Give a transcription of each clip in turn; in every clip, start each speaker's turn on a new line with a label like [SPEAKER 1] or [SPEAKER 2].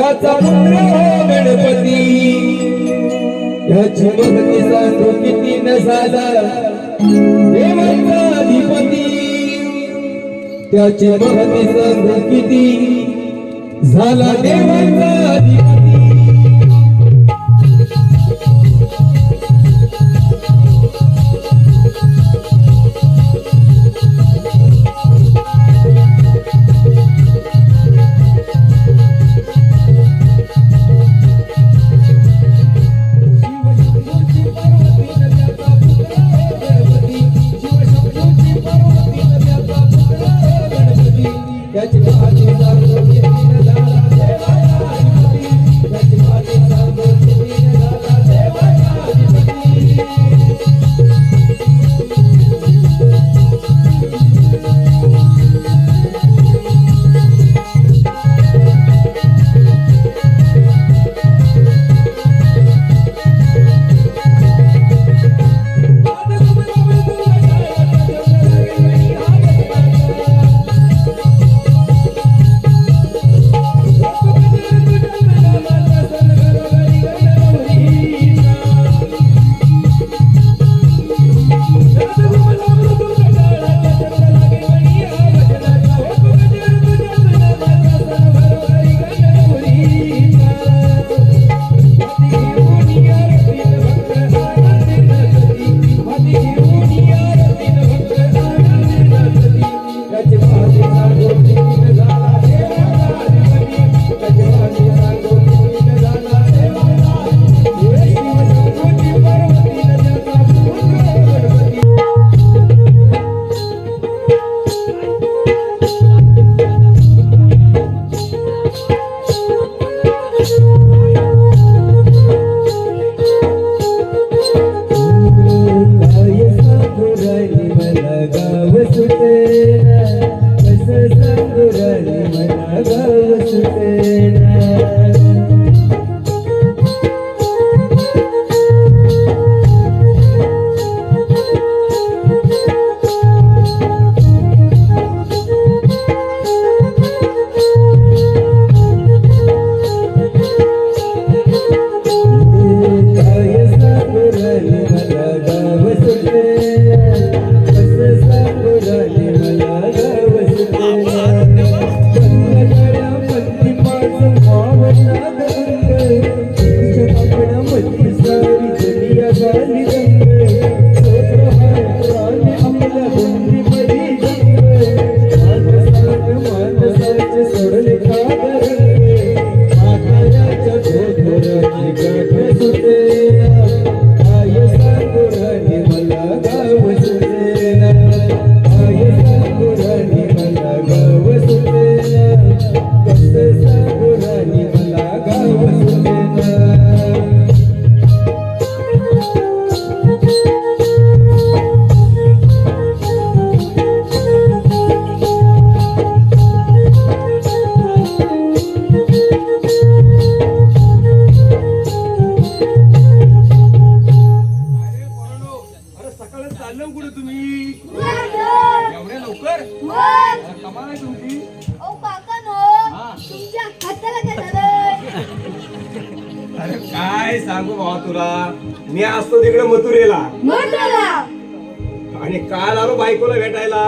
[SPEAKER 1] त्याचा पुत्र हो गणपती, याची महती सांगू किती न झाला देवाचा अधिपती, त्याची महती सांगू किती झाला देवाचा अधिपती.
[SPEAKER 2] अरे काय सांगू भावा तुला, मी असतो तिकडे मथुरेला आणि काल आलो बायकोला भेटायला.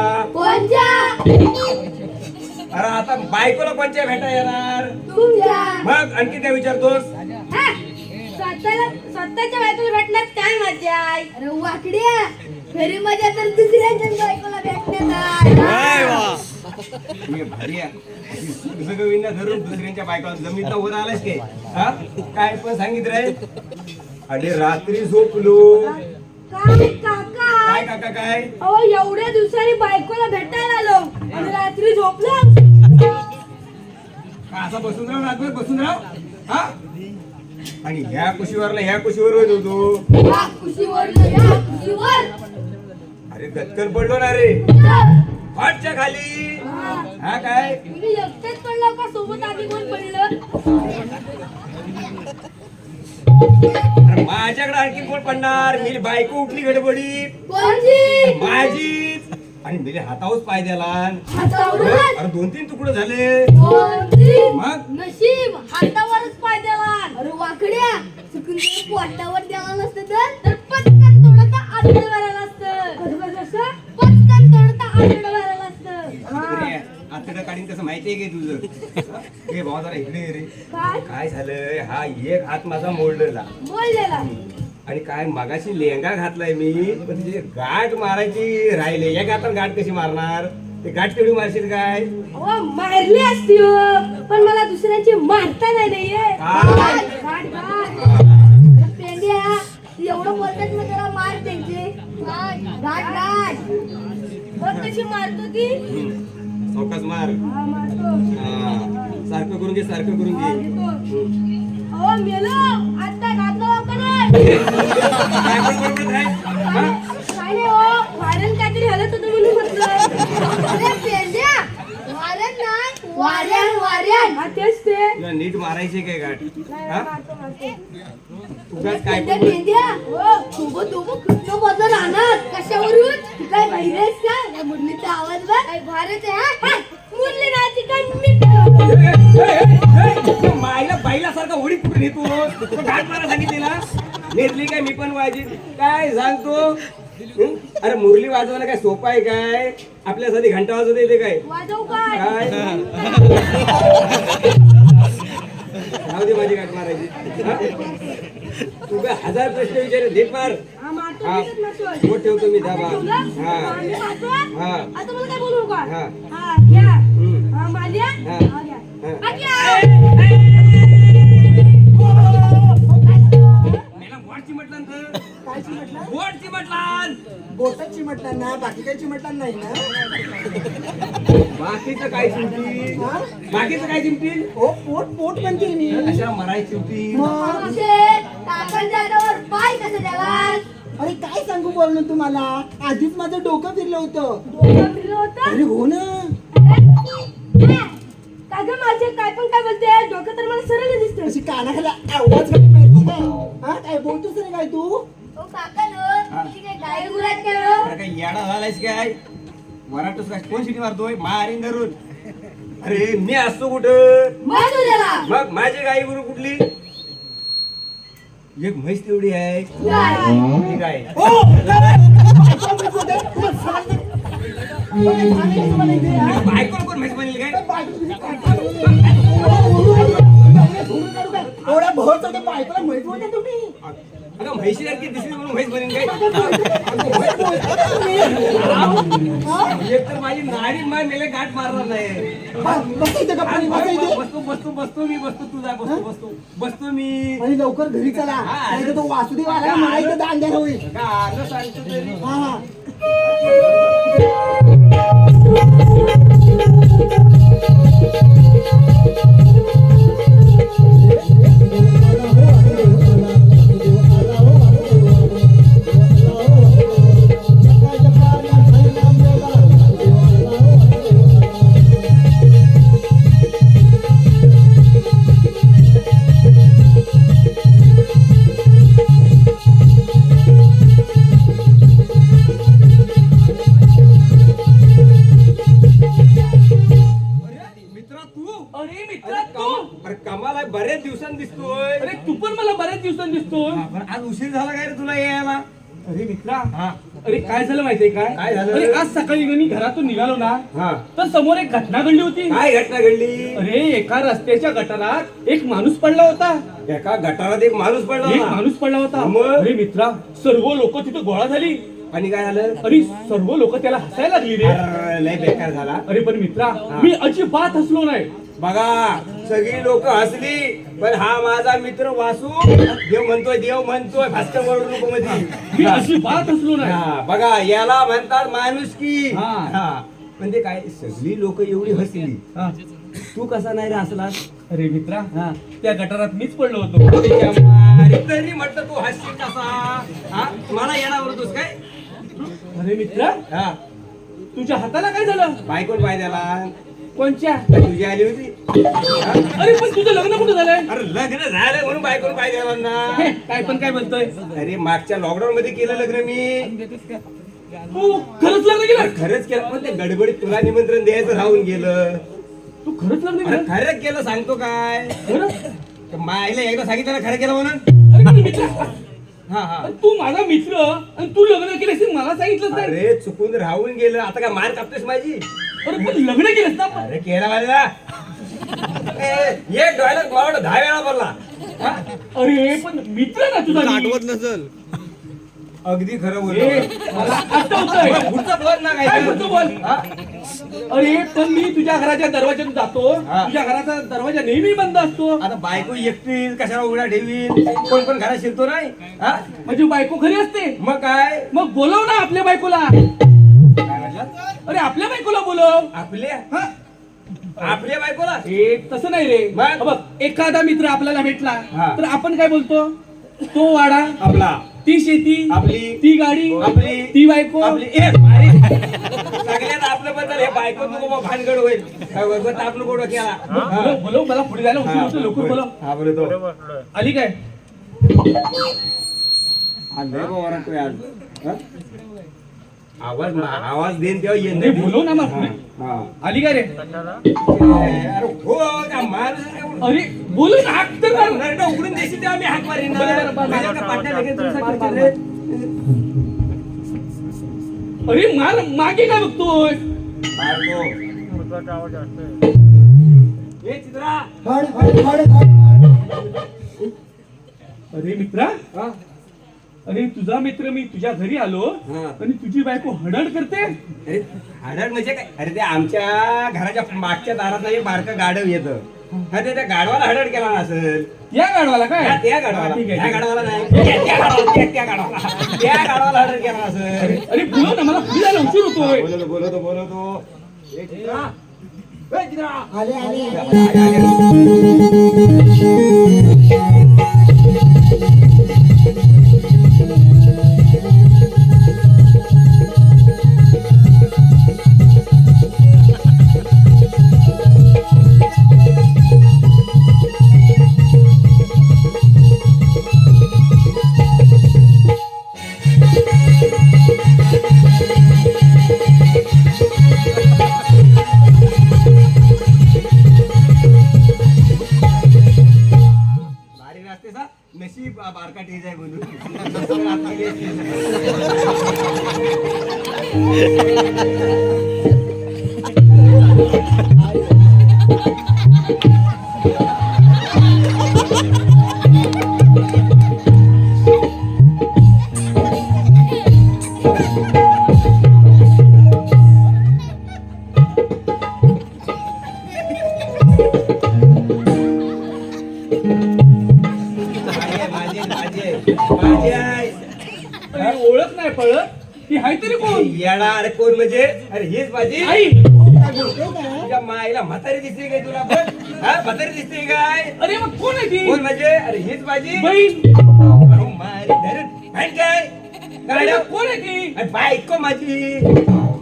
[SPEAKER 2] अरे आता बायकोला कोणत्या भेटा येणार मग? आणखी काय विचारतोस?
[SPEAKER 3] स्वतःच्या बायकोला भेटण्यात काय मजा आहे? अरे वाकड्या, खरी मजा तर दुसऱ्याच्या बायकोला भेटण्यात.
[SPEAKER 2] भारी धरून दुसऱ्यांच्या बायकोला जमिनीला वर आलास काय? हा काय पण सांगितलंय? अरे रात्री झोपलो.
[SPEAKER 3] काय काका?
[SPEAKER 2] काय काका काय?
[SPEAKER 3] अहो एवढ्या दिवसांनी बायकोला भेटायला आलो आणि रात्री झोपलो.
[SPEAKER 2] असं बसून राहू, रात्रभर बसून राहू. हा आणि ह्या कुशीवरला ह्या कुशीवर होत होतो.
[SPEAKER 3] या कुशीवर
[SPEAKER 2] अरे गटकन पडलो ना रे फाटच्या खाली. हा काय
[SPEAKER 3] तुम्ही एकटेच पडलो का सोबत आधी कोण पडलं?
[SPEAKER 2] माझ्याकडे आणखी कोण पडणार? मी बायको उठली गडबडी
[SPEAKER 3] कोणची?
[SPEAKER 2] माझी. आणि मेले हातावरच पाय द्याला
[SPEAKER 3] हातावरच?
[SPEAKER 2] अरे 2-3 तुकडे झाले मग?
[SPEAKER 3] नशीब हातावरच पाय द्याला. अरे वाकड्या चुकून जर पोटावर द्याला नसतं तर पटकन थोडं आतडं भरायला असतं. पटकन थोडं आतडं भरायला असतं.
[SPEAKER 2] आतडं काढीन कसं माहितीये की तुझं हे भावा जरा इकडे ये रे.
[SPEAKER 3] काय
[SPEAKER 2] काय झालंय हा एक हात माझा मोडलेला
[SPEAKER 3] बोललेला?
[SPEAKER 2] आणि काय मगाशी लेंगा घातलाय मी पण तिथे गाठ मारायची राहिले या हातात गाठ कशी मारणार ते गाठ तेवढी मारशील काय
[SPEAKER 3] अहो, मारली असती हो. पण मला दुसऱ्यांची मारता नाही नाहीये.
[SPEAKER 2] काय?
[SPEAKER 3] गाठ, गाठ. अरे पेंड्या, तू एवढं बोलतात मग जरा मार त्यांचे. गाठ, गाठ. बघ कशी मारतो ती.
[SPEAKER 2] चौकास मार
[SPEAKER 3] हा, मारतो.
[SPEAKER 2] सारखं करून घे सारखं करून
[SPEAKER 3] हा,
[SPEAKER 2] घे
[SPEAKER 3] घेतो. अहो, मेलो. आता घातलं का नाही?
[SPEAKER 2] काय पण बरोबर आहे हा?
[SPEAKER 3] काय नाही हो. वाऱ्यानं काहीतरी हलत होतं म्हणून म्हटलं. अरे पेंड्या, वाऱ्यान नाही. वाऱ्यान. हा, तेच ते.
[SPEAKER 2] तुला नीट मारायची काय गाठ
[SPEAKER 3] नाही,
[SPEAKER 2] हा
[SPEAKER 3] मारतो, मारतो.
[SPEAKER 2] उगाच काय
[SPEAKER 3] पेंड्या,
[SPEAKER 2] पण
[SPEAKER 3] पेंड्या. हो, सोबत कृष्ण बदल राहणार. कशावरून? तू काय बहिरे आहेस का? या मुरलीचा आवाज बघ. काय भारत आहे हा? हा, मुरली नाही ती काय
[SPEAKER 2] मायला बाईलासारखा होडी कुठे नेतो गाठ मारा सांगितली ना नेतली काय मी पण वाजी काय सांगतो अरे मुरली वाजवायला काय सोपं आहे काय आपल्यासाठी घंटा वाजवता येते काय
[SPEAKER 3] वाजव काय?
[SPEAKER 2] काय राहू दे माझी गाठ मारायची हा? तू काय 1000 प्रश्न विचार देत मार
[SPEAKER 3] हा, मारतो,
[SPEAKER 2] हा.
[SPEAKER 3] मी मारतो.
[SPEAKER 2] हो ठेवतो मी दाबा
[SPEAKER 3] ठेवलं?
[SPEAKER 2] हा
[SPEAKER 3] हा, मी मारतो.
[SPEAKER 2] हा.
[SPEAKER 3] आता मला काय बोलू का?
[SPEAKER 2] हा.
[SPEAKER 3] हा, घ्या.
[SPEAKER 2] हम्म.
[SPEAKER 3] हा, मारल्या?
[SPEAKER 2] हा.
[SPEAKER 3] हा, घ्या.
[SPEAKER 2] हा.
[SPEAKER 3] हा, घ्या.
[SPEAKER 2] मेला बोटची म्हटलं तर
[SPEAKER 4] काय चिमटला?
[SPEAKER 2] बोटची म्हटलं
[SPEAKER 4] बोटात चिमटला ना, बाकी काही चिमटला नाही ना.
[SPEAKER 2] बाकीचं काय चिमटी
[SPEAKER 4] हा?
[SPEAKER 2] बाकीचं काय चिमटी
[SPEAKER 4] हो, पोट म्हणते मी.
[SPEAKER 2] अशा मरायची चिमटी
[SPEAKER 4] मग,
[SPEAKER 3] अक्षय, टाकन जागेवर पाय कसं द्यावा?
[SPEAKER 4] अरे काय सांगू बोलणं तुम्हाला, आधीच माझं डोकं फिरलं होतं.
[SPEAKER 3] डोकं फिरलं होतं?
[SPEAKER 4] अरे हो ना.
[SPEAKER 3] का गं माझे काय पण काय बोलते डोकं तर मला सरळ दिसतं.
[SPEAKER 4] अशी कानाखाली आवाज काढून माहिती काय? हा, काय बोलतोस रे काय तू?
[SPEAKER 3] ओ काका नो, तुझी काय गाय गुरात काय हो?
[SPEAKER 2] अरे काय येडा झालायस काय वराटच काय कोण शिटी मारतोय मारीन धरून अरे मी असतो कुठं
[SPEAKER 3] मार तुझ्याला.
[SPEAKER 2] मग माझी गाई गुरु कुठली एक म्हैस तेवढी आहे
[SPEAKER 3] काय?
[SPEAKER 2] ती काय
[SPEAKER 4] हो,
[SPEAKER 2] बायको कोण म्हैस म्हणली काय
[SPEAKER 4] एवढ्या भर चौथ्या बायकोला माहित होते तुम्ही.
[SPEAKER 2] अगं म्हैशीसारखी दिसली म्हणून म्हैस म्हणेन काय एक तर माझी नाडी माय मेले गाठ मारणार नाही
[SPEAKER 4] बस इथे गप्पा नाही, बस इथे.
[SPEAKER 2] बसतो बसतो बसतो मी बसतो तुझा बसतो बसतो बसतो मी
[SPEAKER 4] आणि लवकर घरी चला, नाही तर तो वासुदेव आला मला इथं दान द्यायला होईल.
[SPEAKER 2] का आलं सांगतो तरी
[SPEAKER 4] हा हा.
[SPEAKER 2] अरे कमाल आहे बऱ्याच दिवसांनी दिसतोय
[SPEAKER 5] अरे तू पण मला बऱ्याच दिवसांनी दिसतोय.
[SPEAKER 2] पण आज उशीर झाला काय रे तुला यायला
[SPEAKER 5] अरे मित्रा,
[SPEAKER 2] हा
[SPEAKER 5] अरे काय झालं माहितीये काय?
[SPEAKER 2] काय झालं?
[SPEAKER 5] अरे आज सकाळी मी घरातून निघालो ना,
[SPEAKER 2] हा
[SPEAKER 5] तर समोर एक घटना घडली होती.
[SPEAKER 2] काय घटना घडली
[SPEAKER 5] अरे एका रस्त्याच्या गटारात एक माणूस पडला होता.
[SPEAKER 2] एका गटारात एक माणूस पडला
[SPEAKER 5] एक
[SPEAKER 2] होता.
[SPEAKER 5] माणूस पडला होता.
[SPEAKER 2] मग?
[SPEAKER 5] अरे मित्रा, सर्व लोक तिथे गोळा झाली.
[SPEAKER 2] आणि काय झालं
[SPEAKER 5] अरे सर्व लोक त्याला हसायला लागली रे.
[SPEAKER 2] अरे, लय बेकार झाला
[SPEAKER 5] अरे पण मित्रा, मी अजिबात हसलो नाही.
[SPEAKER 2] बघा सगळी लोक हसली पण हा माझा मित्र वासू देव म्हणतोय भास्कर वरून लोक
[SPEAKER 5] मी
[SPEAKER 2] मध्ये
[SPEAKER 5] अजिबात हसलो नाही.
[SPEAKER 2] हा, बघा याला म्हणतात माणुसकी
[SPEAKER 5] हा.
[SPEAKER 2] हा पण ते काय सगळी लोक एवढी हसली
[SPEAKER 5] हा.
[SPEAKER 2] तू कसा नाही रे हसलास
[SPEAKER 5] अरे मित्रा, त्या गटारात मीच पडलो होतो.
[SPEAKER 2] तरी म्हटलं तू हसशील कसा हा मला येणार होतोस काय
[SPEAKER 5] अरे मित्रा,
[SPEAKER 2] हा
[SPEAKER 5] तुझ्या हाताला काय झालं?
[SPEAKER 2] बायकोन पाय द्याला
[SPEAKER 5] कोणच्या?
[SPEAKER 2] तुझी आली होती हा?
[SPEAKER 5] अरे पण तुझं लग्न कुठं झालंय?
[SPEAKER 2] अरे लग्न झालं म्हणून बायकोन पाय द्याला ना
[SPEAKER 5] हे, काय पण काय बोलतोय?
[SPEAKER 2] अरे मागच्या लॉकडाऊन मध्ये केलं लग्न मी
[SPEAKER 5] तू खरंच लग्न केलं?
[SPEAKER 2] खरंच केलं, पण ते गडबडीत तुला निमंत्रण द्यायचं राहून गेलं.
[SPEAKER 5] तू खरंच लग्न
[SPEAKER 2] अरे
[SPEAKER 5] केलं?
[SPEAKER 2] खरं केलं सांगतो काय,
[SPEAKER 5] खरं?
[SPEAKER 2] तर मायला एकदा सांगितलं ना खरं केलं म्हणून.
[SPEAKER 5] अरे पण मित्र,
[SPEAKER 2] हा हा
[SPEAKER 5] अरे तू माझा मित्र आणि तू लग्न केलंस हे मला सांगितलं नाही.
[SPEAKER 2] अरे चुकून राहून गेलं, आता काय मार कापतेस माझी.
[SPEAKER 5] अरे पण लग्न केलंस ना?
[SPEAKER 2] अरे केला माझा एक डॉयलर गोड 10 वेळा बोलला. हा?
[SPEAKER 5] अरे पण मित्र ना तुझा मी.
[SPEAKER 1] नसल
[SPEAKER 2] अगदी खरं
[SPEAKER 5] ए,
[SPEAKER 2] बोललो.
[SPEAKER 5] मला आठवतंय.
[SPEAKER 2] पुढचं बोल ना
[SPEAKER 5] काय
[SPEAKER 2] काय
[SPEAKER 5] पुढचं बोल?
[SPEAKER 2] हा?
[SPEAKER 5] अरे पण मी तुझ्या घराच्या दरवाज्यातून जातो,
[SPEAKER 2] हा.
[SPEAKER 5] तुझ्या घराचा दरवाजा नेहमी बंद असतो.
[SPEAKER 2] आता बायको एकटी कशाला उघडा ठेवील, कोण पण घरात शिरतो नाही. हा?
[SPEAKER 5] माझी बायको घरी असते.
[SPEAKER 2] मग काय
[SPEAKER 5] मग बोलव ना आपल्या बायकोला.
[SPEAKER 2] काय म्हटलं?
[SPEAKER 5] अरे आपल्या बायकोला बोलव.
[SPEAKER 2] आपल्या
[SPEAKER 5] हा?
[SPEAKER 2] आपल्या बायकोला
[SPEAKER 5] ए तसं नाही रे.
[SPEAKER 2] मग?
[SPEAKER 5] हा बघ, एखादा मित्र आपल्याला भेटला
[SPEAKER 2] हा.
[SPEAKER 5] तर आपण काय बोलतो? तो वाडा,
[SPEAKER 2] आपला
[SPEAKER 5] ती शेती,
[SPEAKER 2] आपली,
[SPEAKER 5] ती गाडी,
[SPEAKER 2] आपली,
[SPEAKER 5] ती बायको.
[SPEAKER 2] आपली सगळ्यात आपलं बद्दल हे बायको नको बा, भानगड होईल. आपलं गोड केला.
[SPEAKER 5] बोलव, बोलव, मला पुढे जायला उशीर होतो, लवकर बोलव.
[SPEAKER 2] हा बरं तो
[SPEAKER 5] आली काय?
[SPEAKER 2] आलंय बा ओरडतोय आज. हा? आवाज देईन तेव्हा येईन.
[SPEAKER 5] नाही, बोलव ना मग.
[SPEAKER 2] हा.
[SPEAKER 5] आली काय रे?
[SPEAKER 2] अरे हो का माणूस
[SPEAKER 5] अरे बोलू ना, हाक तर मार.
[SPEAKER 2] नरड उघडून देशील तेव्हा मी हाक मारीन ना.
[SPEAKER 5] बरं, बरं,
[SPEAKER 2] माझ्या का पाट्या लगेच तुझ्यासाठी रे.
[SPEAKER 5] अरे मार, मागे काय बघतोय?
[SPEAKER 2] मारतो. ए चित्रा.
[SPEAKER 5] अरे मित्रा,
[SPEAKER 2] हा?
[SPEAKER 5] अरे तुझा मित्र मी तुझ्या घरी आलो
[SPEAKER 2] हा.
[SPEAKER 5] आणि तुझी बायको हडड करते.
[SPEAKER 2] अरे हाडड म्हणजे काय? अरे ते आमच्या घराच्या मागच्या दारात नाही बारकं गाढव येतं. हा ते त्या गाढवाला हडड केला नसेल.
[SPEAKER 5] या गाडवाला काय?
[SPEAKER 2] त्या गाढवाला,
[SPEAKER 5] ठीक आहे,
[SPEAKER 2] त्या
[SPEAKER 5] ठीक आहे.
[SPEAKER 2] गाढवाला नाही, त्या गाढवाला हडड केला नसेल.
[SPEAKER 5] अरे बोलव ना, मला पुढे जायला उशीर होतोय.
[SPEAKER 2] बोलवतो. ए चित्रा. ए चित्रा.
[SPEAKER 4] आले आले
[SPEAKER 2] भारी रस्ते सा नशीब बारका टीज आहे म्हणून. आत गेली असती. माझी आहे.
[SPEAKER 5] अरे ओळख नाही पळत, ती हाय तरी कोण?
[SPEAKER 2] येडा अरे कोण म्हणजे? अरे हीच माझी
[SPEAKER 5] आई.
[SPEAKER 2] तुझ्या माईला म्हातारी दिसते काय तुला पण? हा म्हातारी दिसते काय?
[SPEAKER 5] अरे मग कोण आहे ती?
[SPEAKER 2] कोण म्हणजे? अरे हीच माझी
[SPEAKER 5] बहीण.
[SPEAKER 2] अहो, मारी धरण. बहीण काय?
[SPEAKER 5] अरे
[SPEAKER 2] काय
[SPEAKER 5] मग कोण आहे ती?
[SPEAKER 2] अरे बायको माझी.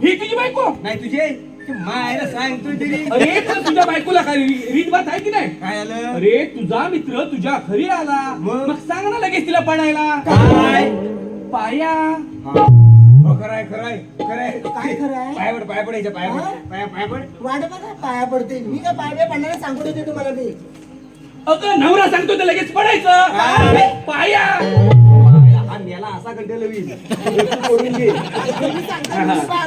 [SPEAKER 5] ही तुझी बायको?
[SPEAKER 2] नाही तुझे मायला सांगतोय तरी.
[SPEAKER 5] अरे पण तुझ्या बायकोला काय रीतभात आहे की नाही?
[SPEAKER 2] काय आलं?
[SPEAKER 5] अरे तुझा मित्र तुझ्या घरी आला,
[SPEAKER 2] मग?
[SPEAKER 5] मग सांग ना लगेच तिला पडायला.
[SPEAKER 2] काय?
[SPEAKER 5] पाया.
[SPEAKER 2] हो खराय खराय खराय.
[SPEAKER 4] काय खरं आहे?
[SPEAKER 2] पाया पड पाया पडायच्या पाया
[SPEAKER 4] हा?
[SPEAKER 2] पड पाया पड.
[SPEAKER 4] वाट बघा पाया पडते मी काय पाया पडणार सांगत होते तुम्हाला मी
[SPEAKER 5] अगं नवरा सांगतो तर लगेच पडायचं.
[SPEAKER 2] काय?
[SPEAKER 5] पाया.
[SPEAKER 2] हा मेला असा कंटेल होईल. पडून घे.
[SPEAKER 4] तुम्ही सांगता मी पाया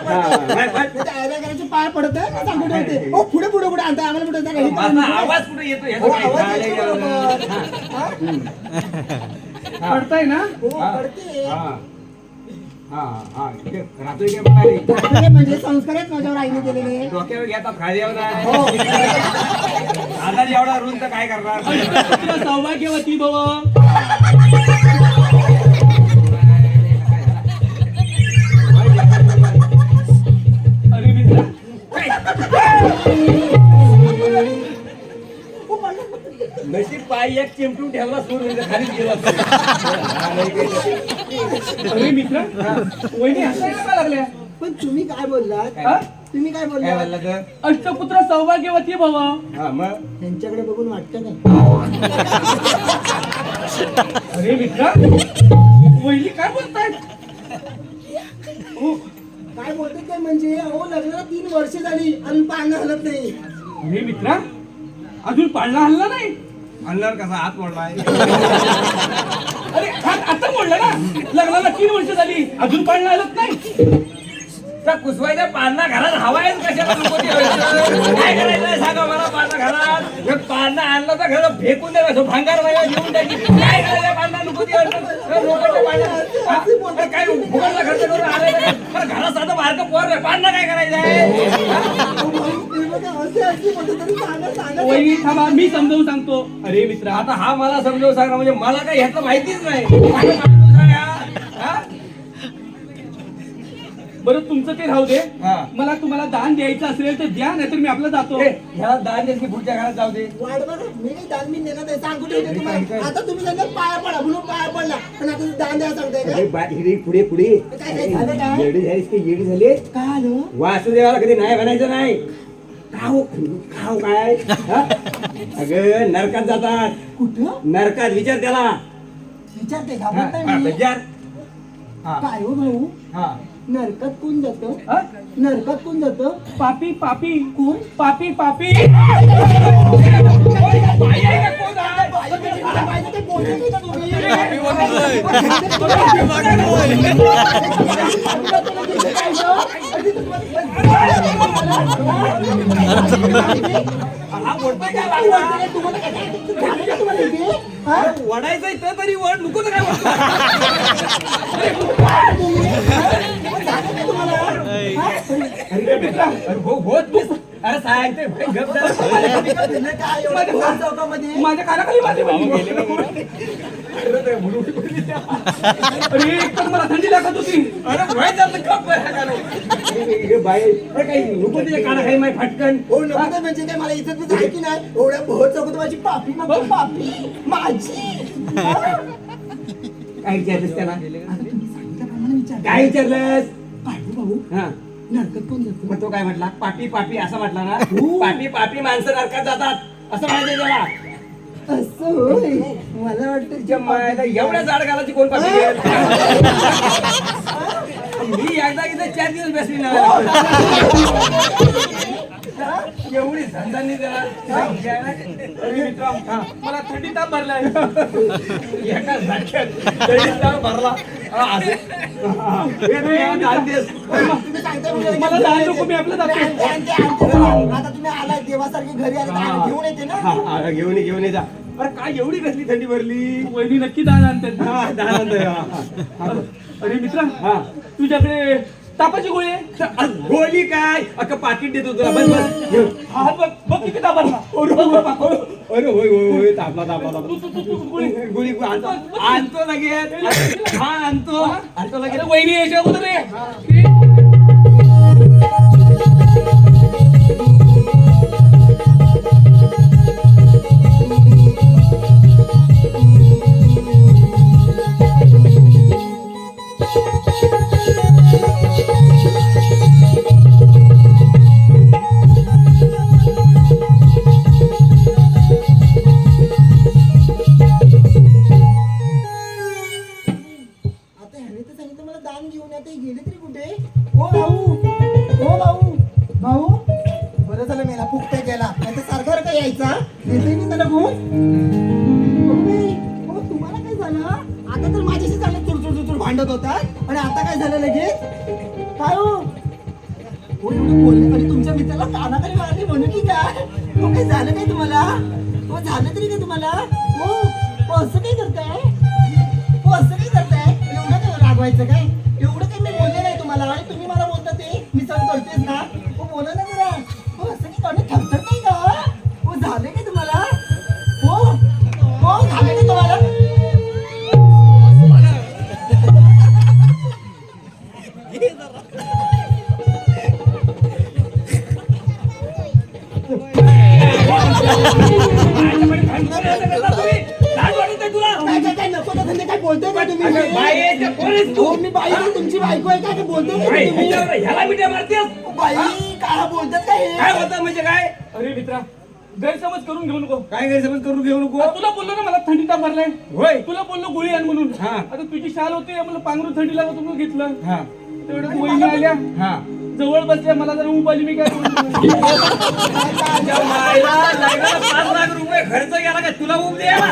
[SPEAKER 4] पडतो. त्या आयला करायचे पाया पडत सांगत होते. ओ पुढे पुढे पुढे आणता आम्हाला पुढे जायला हे करा.
[SPEAKER 2] माझा आवाज कुठे येतो
[SPEAKER 4] हो, आवाज
[SPEAKER 2] ह्याचा
[SPEAKER 4] येतो बरोबर. हा?
[SPEAKER 5] पडताय ना?
[SPEAKER 4] हो पडते
[SPEAKER 2] रात्री काय म्हणाली?
[SPEAKER 4] आपले म्हणजे संस्कार आहेत माझ्यावर आईने केलेले
[SPEAKER 2] डोक्यावर घेतात खाली नाही
[SPEAKER 4] हो
[SPEAKER 2] आता एवढा रुंद तर काय करणार?
[SPEAKER 5] तुला सौभाग्यवती भव. अरे मित्रा,
[SPEAKER 2] नशीब पाय एक चिमटून ठेवला सोडून खालीच गेला.
[SPEAKER 5] अरे मित्रा, वहिनी हसायला का लागल्या?
[SPEAKER 4] पण तुम्ही काय बोललात
[SPEAKER 5] हा?
[SPEAKER 4] तुम्ही काय
[SPEAKER 2] काय
[SPEAKER 4] बोललात
[SPEAKER 2] म्हणलं तर?
[SPEAKER 5] अष्टपुत्र सौभाग्यवती भव.
[SPEAKER 2] हा मग
[SPEAKER 4] त्यांच्याकडे बघून वाटतं काय
[SPEAKER 5] अरे मित्रा, वहिनी काय बोलतायत?
[SPEAKER 4] हो काय बोलते ते म्हणजे अहो लग्नाला 3 वर्ष झाली आणि पानं हलत नाही.
[SPEAKER 5] अरे मित्रा अजून पाळणा हल्ला नाही.
[SPEAKER 2] आणणार कसा हात मोडलाय
[SPEAKER 5] अरे हात आता मोडला ना. लग्नाला 3 वर्ष झाली अजून पाळणा हलत नाही.
[SPEAKER 2] त्या कुसवायच्या पाळणा घरात हवाय कशाला नको ते व्हायचं? काय करायचं सांगा मला पाळणा घरात? हे पाळणा आणला तर घरात फेकून द्यायचं भांगार वगैरे घेऊन द्यायची. काय करायचं पाळणा नको ते व्हायचं? लोकांच्या पाळणा हा? अरे काय फुकटचा खर्च करून आलाय का? अरे घरात साधं बारकं पोर आहे, पाळणा काय करायचंय?
[SPEAKER 4] अहो, भाऊ, ते बघा, असे बोलते तरी सांगा.
[SPEAKER 5] वहिनी थांबा मी समजावून सांगतो. अरे मित्रा
[SPEAKER 2] आता हा मला समजावून सांगा म्हणजे मला काय ह्याचं माहितीच नाही. मला समजावून सांगा. हा?
[SPEAKER 5] बरं तुमचं ते राहू दे.
[SPEAKER 2] हा.
[SPEAKER 5] मला तुम्हाला दान द्यायचं असेल तर द्या नाहीतर मी आपलं जातो.
[SPEAKER 2] ए, ह्याला दान द्यायची पुढच्या घरात जाऊ दे.
[SPEAKER 4] वाट बघा मी काही दान मी देणार नाही सांगू ठेवते
[SPEAKER 2] काय?
[SPEAKER 4] तुम्हाला. आता तुम्ही सांगा पाया पडा म्हणून पाया पडला पण आता दान द्या सांगताय
[SPEAKER 2] अरे
[SPEAKER 4] का?
[SPEAKER 2] हिरी पुढे पुढे
[SPEAKER 4] काय झालं काय?
[SPEAKER 2] येडी झालीस की येडी झाली
[SPEAKER 4] काय आलं?
[SPEAKER 2] वासुदेवाला कधी नाही म्हणायचं नाही. खाऊ खाऊ काय हा? अगं नरकात जातात.
[SPEAKER 4] कुठं
[SPEAKER 2] नरकात विचार त्याला.
[SPEAKER 4] विचारते
[SPEAKER 2] हा,
[SPEAKER 4] घाबरताय
[SPEAKER 2] हा,
[SPEAKER 4] मी.
[SPEAKER 2] विचार. हा,
[SPEAKER 4] काय हो भाऊ
[SPEAKER 2] हा.
[SPEAKER 4] नरकात कोण जातं?
[SPEAKER 5] हा?
[SPEAKER 4] नरकात कोण जातं?
[SPEAKER 5] पापी पापी
[SPEAKER 4] कोण?
[SPEAKER 5] पापी पापी
[SPEAKER 2] बाई आहे का कोण आहे?
[SPEAKER 4] पाहिजे ते बोलत नाही का तुम्ही?
[SPEAKER 2] हा बोलतोय काय बाबा?
[SPEAKER 4] तुम्हाला काय झालं का तुम्हाला इथे? हा?
[SPEAKER 2] वडायचं इथं तरी वड नको तर काय वडतो? अरे हो हो तू अरे सांगते भाई गप जरा.
[SPEAKER 4] काय एवढं घोर चौकामध्ये?
[SPEAKER 5] माझ्या कानाखाली माझे अरे एक तर मला थंडी लागत होती.
[SPEAKER 2] अरे भय जातं गप बरं का रे. हे बाई अरे काही नको तुझ्या कानाखाली माय फटकन.
[SPEAKER 4] हो नको ते म्हणजे काय मला इथं तुझं आहे की नाही एवढ्या भोर चौकात माझी पापी मागतो पापी माझी हा?
[SPEAKER 2] काय विचारलंस त्याला?
[SPEAKER 4] आता तुम्ही सांगितल्याप्रमाणे विचार
[SPEAKER 2] काय विचारलंस?
[SPEAKER 4] पाठवू भाऊ
[SPEAKER 2] हा
[SPEAKER 4] नरकात कोण जातं?
[SPEAKER 2] मग तो काय म्हटला? पापी पापी असं म्हटला ना. पापी पापी माणसं नरकात जातात असं म्हणायचं त्याला.
[SPEAKER 4] असं होय मला वाटतं
[SPEAKER 2] तुझ्या मायला एवढ्या झाड घालायची कोण पापी घेईल? मी एकदा इथे 4 दिवस बसली ना. एवढी झंझानी त्याला.
[SPEAKER 5] अरे मित्रा मला थंडी ताप भरलाय.
[SPEAKER 2] एका झटक्यात तरी ताप भरला. हा, असं. हे तू याला दान देस.
[SPEAKER 4] तुम्ही सांगताय म्हणजे
[SPEAKER 5] मला दान नको मी आपलं जातो.
[SPEAKER 4] आता तुम्ही आलाय देवासारखे घरी आले तर घेऊन येते ना
[SPEAKER 2] हा, हा, घेऊन ये जा. अरे काय एवढी कसली थंडी भरली?
[SPEAKER 5] वहिनी नक्की दान आणतात ना.
[SPEAKER 2] हा, दान आणतोय, हा, हा.
[SPEAKER 5] अरे मित्रा
[SPEAKER 2] हा.
[SPEAKER 5] तुझ्याकडे तापाची गोळी आहे.
[SPEAKER 2] अरे गोळी काय अख्खं पाकिट देतो तुला. बस बस घेऊन.
[SPEAKER 5] हा बघ बघ किती ताप भरला.
[SPEAKER 2] अरे होय होय होय तापला तापला
[SPEAKER 5] तू तू तू गोळी
[SPEAKER 2] गोळी आणतो लगेच. हा आणतो लगेच.
[SPEAKER 5] अरे वहिनी यायच्या अगोदर रे.
[SPEAKER 4] आता ह्याने तर सांगितलं मला दान घेऊन या ते गेले तरी कुठे हो भाऊ भाऊ बरं झालं मेला फुकट्या गेला नाही तर सारखा यायचा येते मी त्याला घेऊन हो तुम्हाला काय झालं आता तर माझ्याशी चालत चुरचुर भांडत होता आणि आता काय झालं लगेच काय हो एवढं बोलले म्हणजे तुमच्या मित्राला कानाखाली मारली म्हणून की काय हो काय झालं काय तुम्हाला हो झालं तरी काय तुम्हाला हो असं काय करताय हो असं काय करताय एवढं काय रागवायचं काय एवढं काही मी बोलले नाही तुम्हाला आणि तुम्ही मला बोलता ते मी सहन करतेच ना हो बोला ना जरा हो असं काही करणं थरथर नाही का हो झालं काय तुम्हाला हो हो झालं काय तुम्हाला काय नको ना धंदे काय बोलतोय का तुम्ही
[SPEAKER 2] अगं, बाई आहे त्या कोण आहेस तू?
[SPEAKER 4] हो, मी बाई आहे, तुमची बायको आहे काय बोलतोय का
[SPEAKER 2] बाई,
[SPEAKER 4] तुम्ही
[SPEAKER 2] ह्याला मिठ्या मारतेस?
[SPEAKER 4] बाई काय बोलतात काय
[SPEAKER 2] काय होतं म्हणजे काय?
[SPEAKER 5] अरे मित्रा गैरसमज करून घेऊ नको.
[SPEAKER 2] काय गैरसमज करून घेऊ नको.
[SPEAKER 5] तुला बोललो ना मला थंडी ताप भरलाय.
[SPEAKER 2] होय
[SPEAKER 5] तुला बोललो गोळी आण म्हणून.
[SPEAKER 2] हा.
[SPEAKER 5] आता तुझी शाल होती मला पांघरून थंडी लागत म्हणून घेतलं.
[SPEAKER 2] हा
[SPEAKER 5] तेवढं वहिनी आल्या
[SPEAKER 2] हा
[SPEAKER 5] जवळ बसल्या मला जर ऊब आली मी काय बोलू?
[SPEAKER 2] तुझ्या मायला लग्नाला 5 लाख रुपये खर्च केला काय तुला उब द्यायला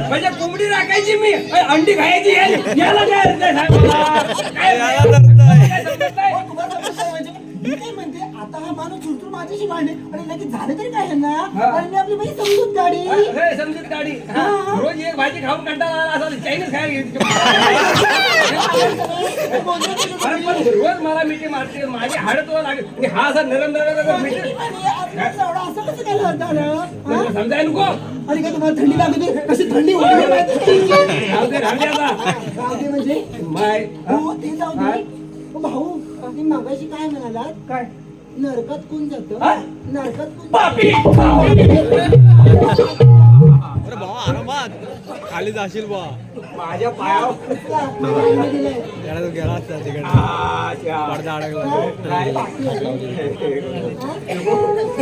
[SPEAKER 2] म्हणजे कोंबडी राखायची मी अंडी खायची याला काय अर्थ आहे सांग मला? काय समजत नाही?
[SPEAKER 4] तुम्हाला कसं म्हणजे मी काय म्हणते आता हा माणूस चुरचूर माझ्याशी भांडे आणि लगेच झालं तरी काय ना
[SPEAKER 2] हा.
[SPEAKER 4] आणि मी आपली बाई समजूत गाडी
[SPEAKER 2] हे समजूत गाडी हा.
[SPEAKER 4] हा.
[SPEAKER 2] रोज एक भाजी खाऊन कंटाळा आला असं चायनीज खायला गेली. अरे पण रोज मला मिठी मारते माझी हाड तुला लागेल आणि हा असा नरम नरम मिठी
[SPEAKER 4] असं कसं काय झालं हा?
[SPEAKER 2] समजायला नको
[SPEAKER 4] आणि काय तुम्हाला थंडी लागते कशी थंडी होती माहिती नाही.
[SPEAKER 2] राहू दे राहू दे आता
[SPEAKER 4] राहू दे म्हणजे
[SPEAKER 2] माय
[SPEAKER 4] हो ते जाऊ दे हो, भाऊ तुम्ही मागाशी काय म्हणालात
[SPEAKER 5] काय
[SPEAKER 4] नरकात कोण जातं
[SPEAKER 5] हा?
[SPEAKER 4] नरकात कोण
[SPEAKER 5] पापी
[SPEAKER 6] खाली जाशील बा
[SPEAKER 2] माझ्या पायावर
[SPEAKER 4] दिलंय
[SPEAKER 6] त्याला तो गेला असता तिकडे पडदा अडकला
[SPEAKER 2] काय?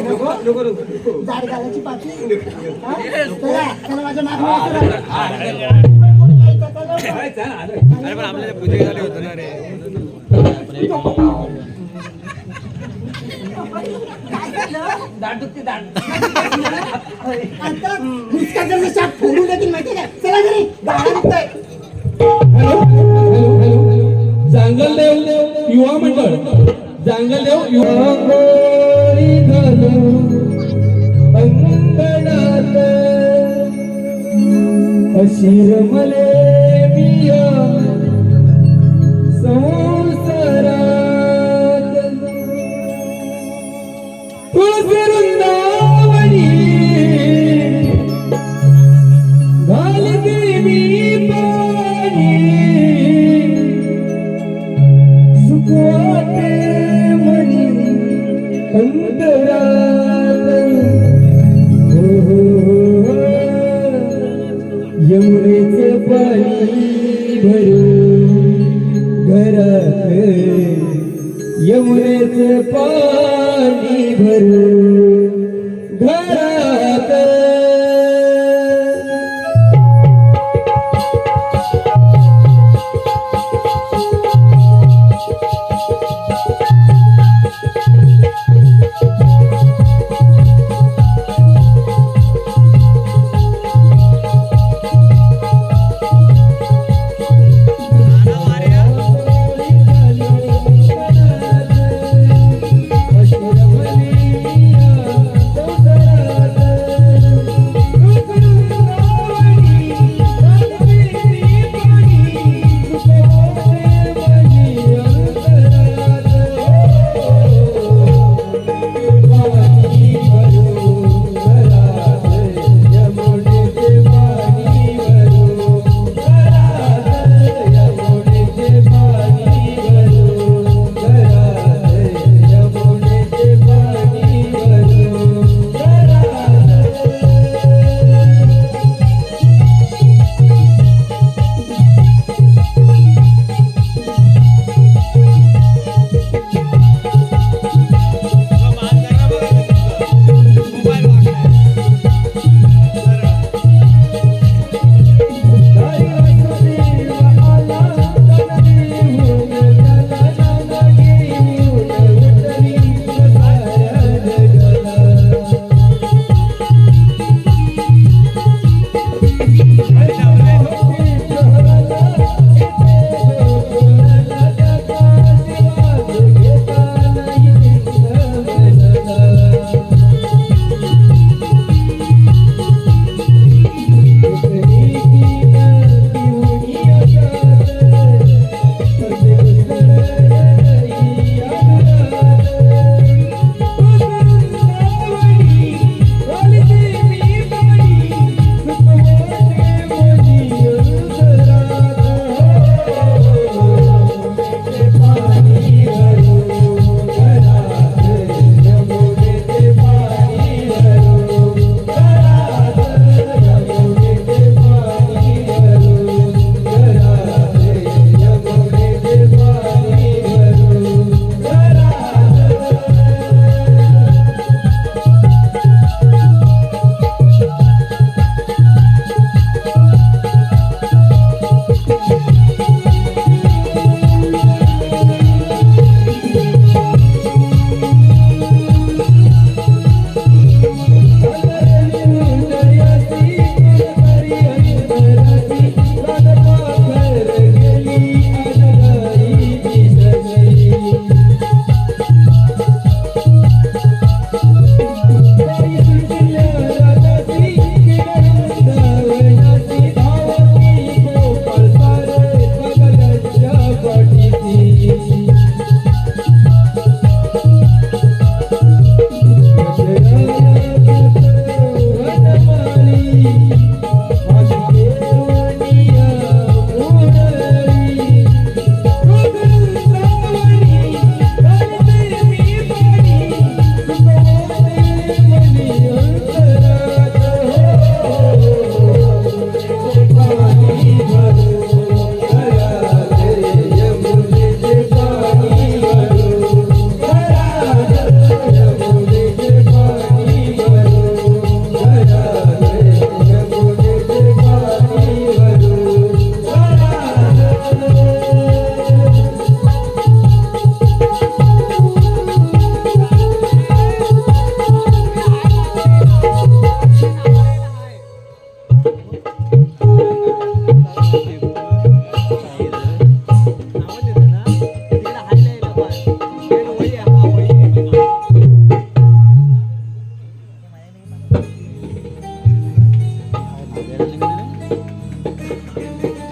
[SPEAKER 2] नको नको नको
[SPEAKER 4] झाड घालायची पाठी हा? चला, चला माझ्या मागं
[SPEAKER 2] काय चल आलं
[SPEAKER 6] अरे पण आपल्याला पूजेसाठी होतं ना रे
[SPEAKER 4] काय झालं?
[SPEAKER 2] दाट दुखते दाट
[SPEAKER 4] आता नुसता जर शाप फोडून देतील माहिती काय चला घरी गाणं निघतंय.
[SPEAKER 1] हॅलो हॅलो हॅलो जांगलदेव युवा मंडळ जांगलदेव युवा गोरी घालून अंगणात अशीर मले मिया संसारात तुळशी वृंदावनी घालते मी पाणी सुख वाटे मनी अंतरात हो, हो, हो. यमुनेचे पाणी भरून घरात यमुनेचे पाणी भरून घरात अशीर मले मिया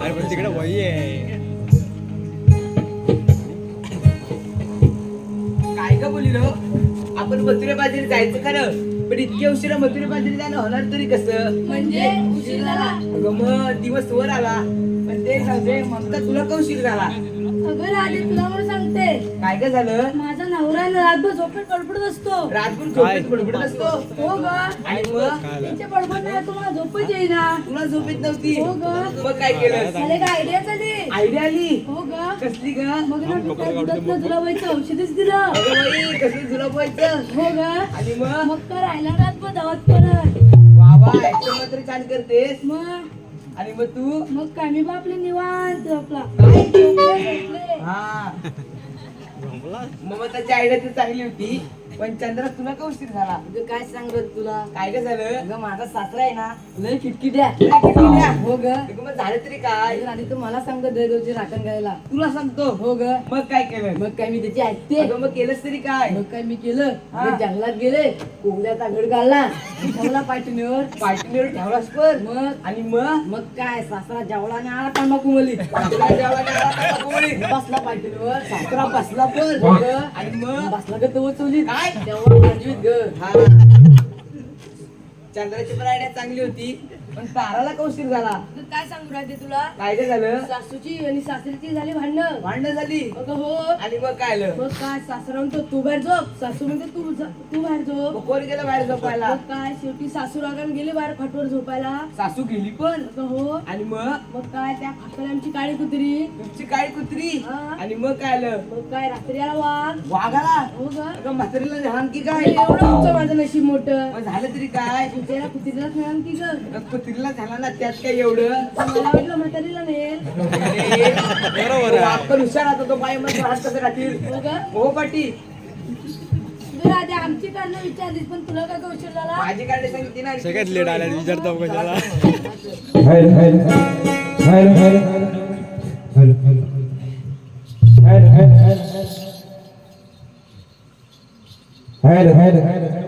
[SPEAKER 6] अरे पण तिकडे वही आहे.
[SPEAKER 1] काय का बोली रो आपण मथुरे बाजारी जायचं खरं पण इतक्या उशिरा मथुरे बाजारी जाणं होणार तरी कसं
[SPEAKER 3] म्हणजे उशीर झाला.
[SPEAKER 1] अगं मग दिवस वर आला पण ते सांगते मग तुला का उशीर झाला
[SPEAKER 3] अगं राधे तुला म्हणून सांगते
[SPEAKER 1] काय काय झालं
[SPEAKER 3] माझा नवरा ना रातभर झोपेत बडबडत असतो.
[SPEAKER 1] रातभर झोपेत बडबडत असतो
[SPEAKER 3] हो ग
[SPEAKER 1] आणि मग
[SPEAKER 3] त्यांच्या बडबड नाही तुम्हाला झोपच येईना.
[SPEAKER 1] तुला झोपेत नव्हती
[SPEAKER 3] हो ग
[SPEAKER 1] मग काय केलं
[SPEAKER 3] झाले का आयडिया झाली.
[SPEAKER 1] आयडिया आली
[SPEAKER 3] हो ग
[SPEAKER 1] कसली ग
[SPEAKER 3] मग ना मी त्या दुधातलं जुलाबाईचं औषधच दिलं.
[SPEAKER 1] अगं बाई कसली तुला व्हायचं
[SPEAKER 3] हो ग
[SPEAKER 1] आणि मग
[SPEAKER 3] मग काय राहिला रातभर धावत परत.
[SPEAKER 1] वा वा एकदम मात्र छान करतेस
[SPEAKER 3] मग
[SPEAKER 1] आणि मग तू
[SPEAKER 3] मग काय मी बापले निवांत आपला
[SPEAKER 1] काय?
[SPEAKER 3] झोपले.
[SPEAKER 1] हा ममताची आयडिया तर चांगली होती पण चंद्रा तुला का उशीर झाला
[SPEAKER 3] अगं काय सांगत तुला
[SPEAKER 1] काय काय झालं
[SPEAKER 3] अगं माझा सासरा आहे ना लय खिटकी द्या.
[SPEAKER 1] तुला किती द्या?
[SPEAKER 3] हो ग
[SPEAKER 1] अगं मग झालं तरी काय
[SPEAKER 3] आधी तू मला सांगत दररोजची राखण करायला.
[SPEAKER 1] तुला सांगतो
[SPEAKER 3] हो ग
[SPEAKER 1] मग काय केलं
[SPEAKER 3] मग काय मी त्याची ऐकते.
[SPEAKER 1] अगं मग केलंस तरी काय
[SPEAKER 3] मग काय मी केलं
[SPEAKER 1] हा.
[SPEAKER 3] मी जंगलात गेले कोंबड्याचा घड घालला ठेवला पाठीवर
[SPEAKER 1] पार्टीवर ठेवलास पण
[SPEAKER 3] मग
[SPEAKER 1] आणि मग
[SPEAKER 3] मग काय सासरा जेवला आणि आला तंबाखू मली
[SPEAKER 1] तुला जेवायला आला का कोणी?
[SPEAKER 3] बसला पाठीवर सासरा बसला पण
[SPEAKER 1] हो ग.
[SPEAKER 3] आणि
[SPEAKER 1] आणि मग
[SPEAKER 3] बसला ग तो चोली
[SPEAKER 1] काय?
[SPEAKER 3] तेव्हा पाठवीत ग
[SPEAKER 1] हा चंद्राची पण आयडिया चांगली होती पण ताराला का उशीर झाला
[SPEAKER 3] तू काय सांगू राहते तुला
[SPEAKER 1] काय काय झालं
[SPEAKER 3] सासूची आणि सासरीची झाली भांडण.
[SPEAKER 1] भांडण झाली
[SPEAKER 3] अगं हो
[SPEAKER 1] आणि मग काय आलं
[SPEAKER 3] मग काय सासरा म्हणतो तू बाहेर झोप सासू म्हणते तू बाहेर झोप.
[SPEAKER 1] मग कोण गेलं बाहेर झोपायला
[SPEAKER 3] मग काय शेवटी सासू रागान गेली बाहेर खाटवर झोपायला.
[SPEAKER 1] सासू गेली पण
[SPEAKER 3] अगं हो
[SPEAKER 1] आणि मग
[SPEAKER 3] मग काय त्या खाटाला आमची काळी कुत्री.
[SPEAKER 1] तुमची काळी कुत्री
[SPEAKER 3] हा.
[SPEAKER 1] आणि मग काय आलं
[SPEAKER 3] मग काय रात्री आला वाघ.
[SPEAKER 1] वाघाला
[SPEAKER 3] हो ग
[SPEAKER 1] अगं म्हातारीला लहान की काय
[SPEAKER 3] एवढं उंच माझं नशीब मोठं.
[SPEAKER 1] मग झालं तरी काय
[SPEAKER 3] कुत्र्याला कुत्रीला मिळाल की ग.
[SPEAKER 1] अगं कुत्रीला झाला ना त्यात काय एवढं
[SPEAKER 3] मला वाटलं म्हातारीला नेल.
[SPEAKER 1] बरोबर आपण हुशार राहतो तो बाई मध्ये हात कसं राहतील
[SPEAKER 3] हो ग
[SPEAKER 1] हो पाटी
[SPEAKER 3] तू राधे आमची कारणं विचारलीस पण तुला काय उशीर झाला.
[SPEAKER 1] माझी काढले सांगितली ना
[SPEAKER 6] सगळ्यात लेट आल्या विचारतो कशाला.
[SPEAKER 1] Hello hello hello hello hello hello hello hello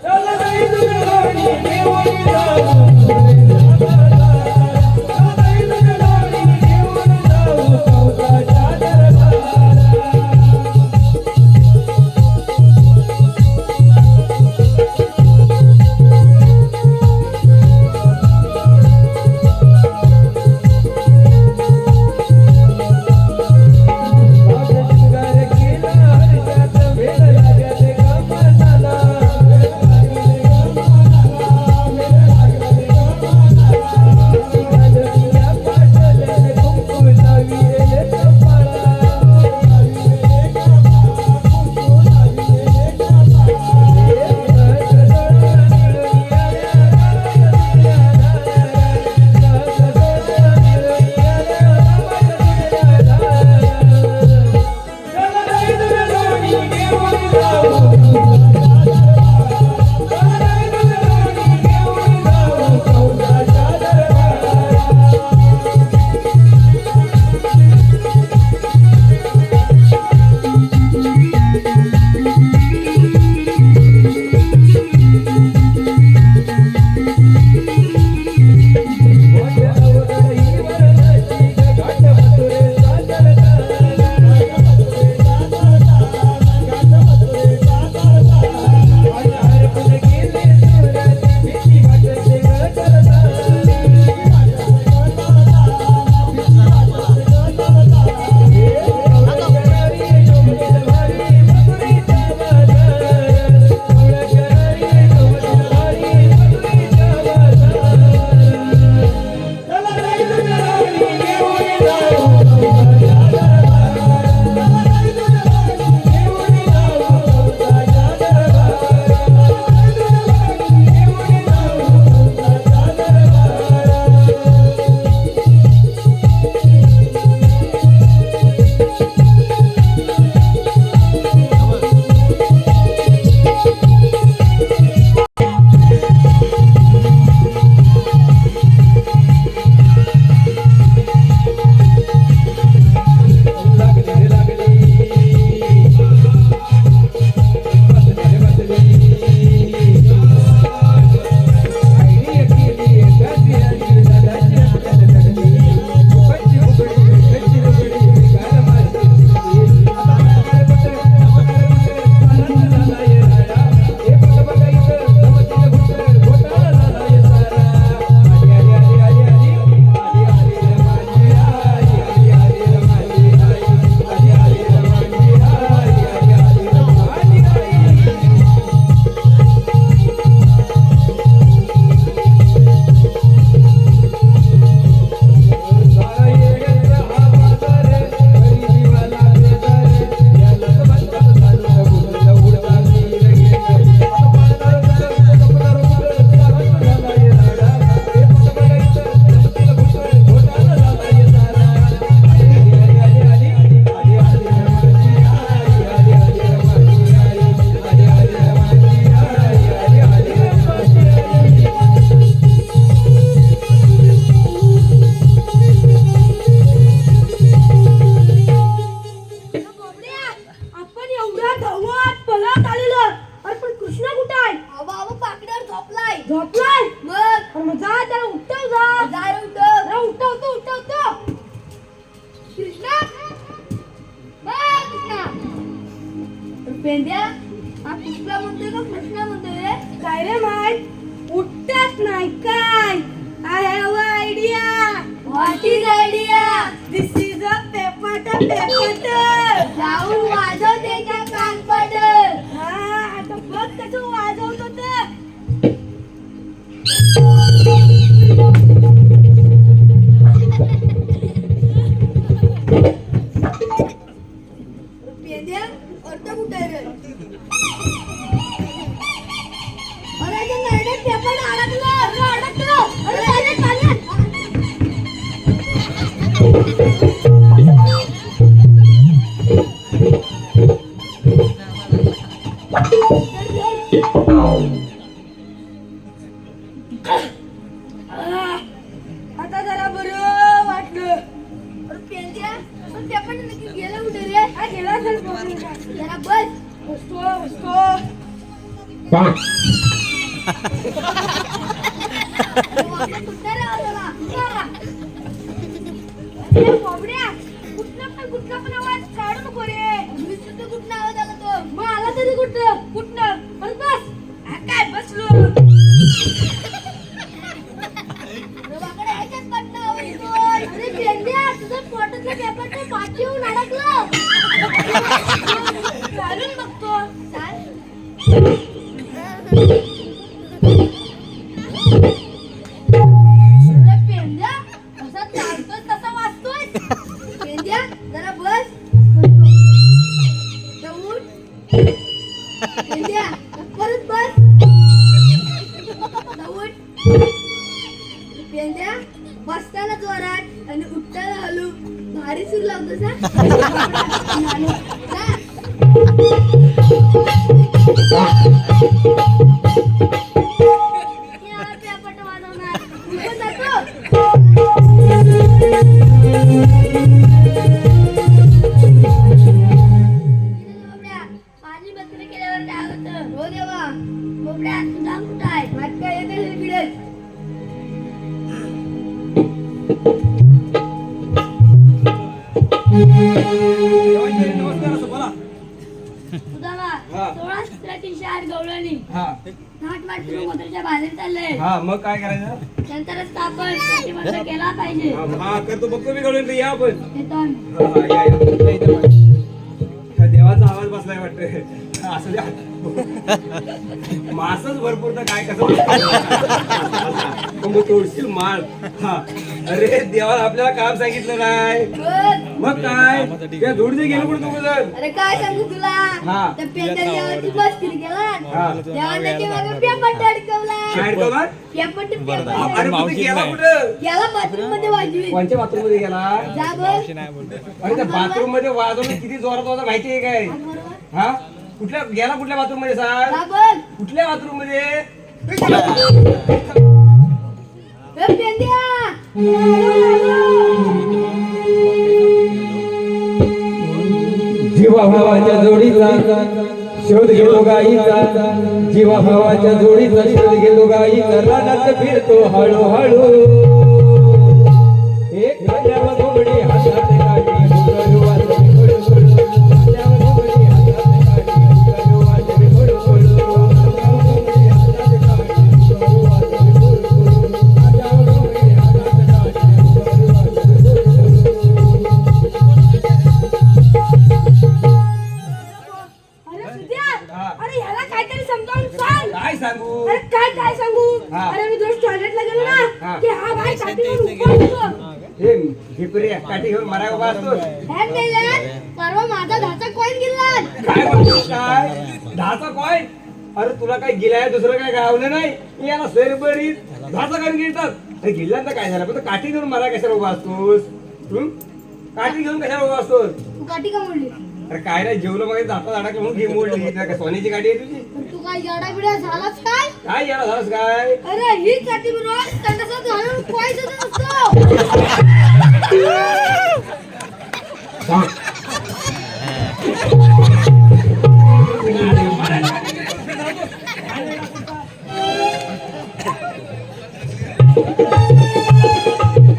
[SPEAKER 2] चला
[SPEAKER 3] दिस इज अ पेपट पेपट जाऊन वाजव त्याच्या कानपट हा आता बघ कसं वाजवत होतं पेंद्या अर्थ कुठे आहे रे अरे ते नरड्यात पेपट अडकलं अरे पाण्यात आता जरा बरं वाटलं अरे पेंद्या पण पेपट नक्की गेला कुठे रे हा गेला असेल जरा बसतो कुठला पण आवाज काढू नको रे कुठला आवाज आला तो मग आला तरी कुठनं बस काय बसलो अरे पेंड्या तुझं पोटातलं पेपरचं पाठी येऊन अडकलं चालून बघतो पेंड्या असा चालतोय तसा वाचतोय पेंड्या जरा बस उठ पेंड्या परत बस उठ पेंड्या बसताना जोरात आणि उठताना हलू भारी सूर लावतो पेपट वाजवणार पाणी बंद केल्यावर काय होतं हो देवा बोबड्या तुझा कुठं आहे वाट काय येते पिढेल
[SPEAKER 2] नमस्कार असं बोला.
[SPEAKER 3] सुदामा
[SPEAKER 2] हा.
[SPEAKER 3] 16 सत्राची शाळेत गवळणी
[SPEAKER 2] हा
[SPEAKER 3] नाट मात्र मोटरच्या बाहेर चाललंय
[SPEAKER 2] हा मग काय करायचं
[SPEAKER 3] नंतरच आपण प्रतिबंध केला पाहिजे
[SPEAKER 2] हा करतो बघतो मी कळून या आपण
[SPEAKER 3] येतो आम्ही.
[SPEAKER 2] हा, या. हा, देवाचा आवाज बसलाय वाटतंय असं द्या मासच भरपूर तर काय कसं मग तोडशील माळ हा अरे देवाला आपल्याला काम सांगितलं नाही
[SPEAKER 3] बघ.
[SPEAKER 2] मग काय त्या धुडचे गेलो पण तू जर
[SPEAKER 3] अरे काय सांगू तुला
[SPEAKER 2] हा.
[SPEAKER 3] त्या पेंड्या देवाची बस फिर गेला
[SPEAKER 2] हा.
[SPEAKER 3] देवाने ते मागे पेपट अडकवला
[SPEAKER 2] काय अडकवला?
[SPEAKER 3] पेपट
[SPEAKER 2] अरे कुठे गेला कुठं
[SPEAKER 3] गेला बाथरूम मध्ये वाजवी
[SPEAKER 2] कोणत्या बाथरूम मध्ये गेला
[SPEAKER 3] जा बघ
[SPEAKER 2] अरे त्या बाथरूम मध्ये वाजवणं किती जोरात होता माहिती आहे काय हा कुठल्या बाथरूम मध्ये सांग
[SPEAKER 3] जा बघ
[SPEAKER 2] कुठल्या बाथरूम मध्ये
[SPEAKER 3] ए पेंड्या
[SPEAKER 7] जीवा भावाच्या जोडीचा शोध घेतो गाईचा जीवा भावाच्या जोडीचा शोध घेतो गाईचा रानात फिरतो हळूहळू एक खांद्यावर घोंगडी हातात काठी घुंगरू वाजते हळूहळू खांद्यावर घोंगडी हातात काठी घुंगरू वाजते हळूहळू खांद्यावर घोंगडी हातात काठी घुंगरू वाजते हळूहळू खांद्यावर घोंगडी हातात काठी घुंगरू वाजते
[SPEAKER 3] अरे सुद्या
[SPEAKER 2] हा.
[SPEAKER 3] अरे ह्याला काहीतरी समजावून सांग
[SPEAKER 2] काय सांगू
[SPEAKER 3] अरे काय सांगू
[SPEAKER 2] हा.
[SPEAKER 3] अरे मी रोज टॉयलेटला गेलो
[SPEAKER 2] हा.
[SPEAKER 3] ना की हा भाई काठीवर उभा असतो
[SPEAKER 2] हे भिपऱ्या काठी घेऊन मराय उभा असतो
[SPEAKER 3] हे मेल्या परवा माझा धाचा कॉइन गेला
[SPEAKER 2] काय म्हणतोस काय दहाचा कॉइन अरे तुला काय गिलाय दुसरं काय गावलं नाही याला सरबरीत दहाचा कॉइन गिळतात अरे गिल्ल्यानंतर काय झालं पण तू काठी घेऊन मराय कशाला उभा असतोस काठी घेऊन कशाला उभा असतोस
[SPEAKER 3] तू काठी का मोडली
[SPEAKER 2] अरे काय नाही जेवलं मग दाता अडकलं म्हणून घे मोडली काय सोन्याची गाडी आहे तुझी
[SPEAKER 3] पण तू काय येडा बिडा झालाच काय
[SPEAKER 2] काय याला झालंस काय
[SPEAKER 3] अरे ही काठी मी रोज तंडासात घालून कॉइन देत असतो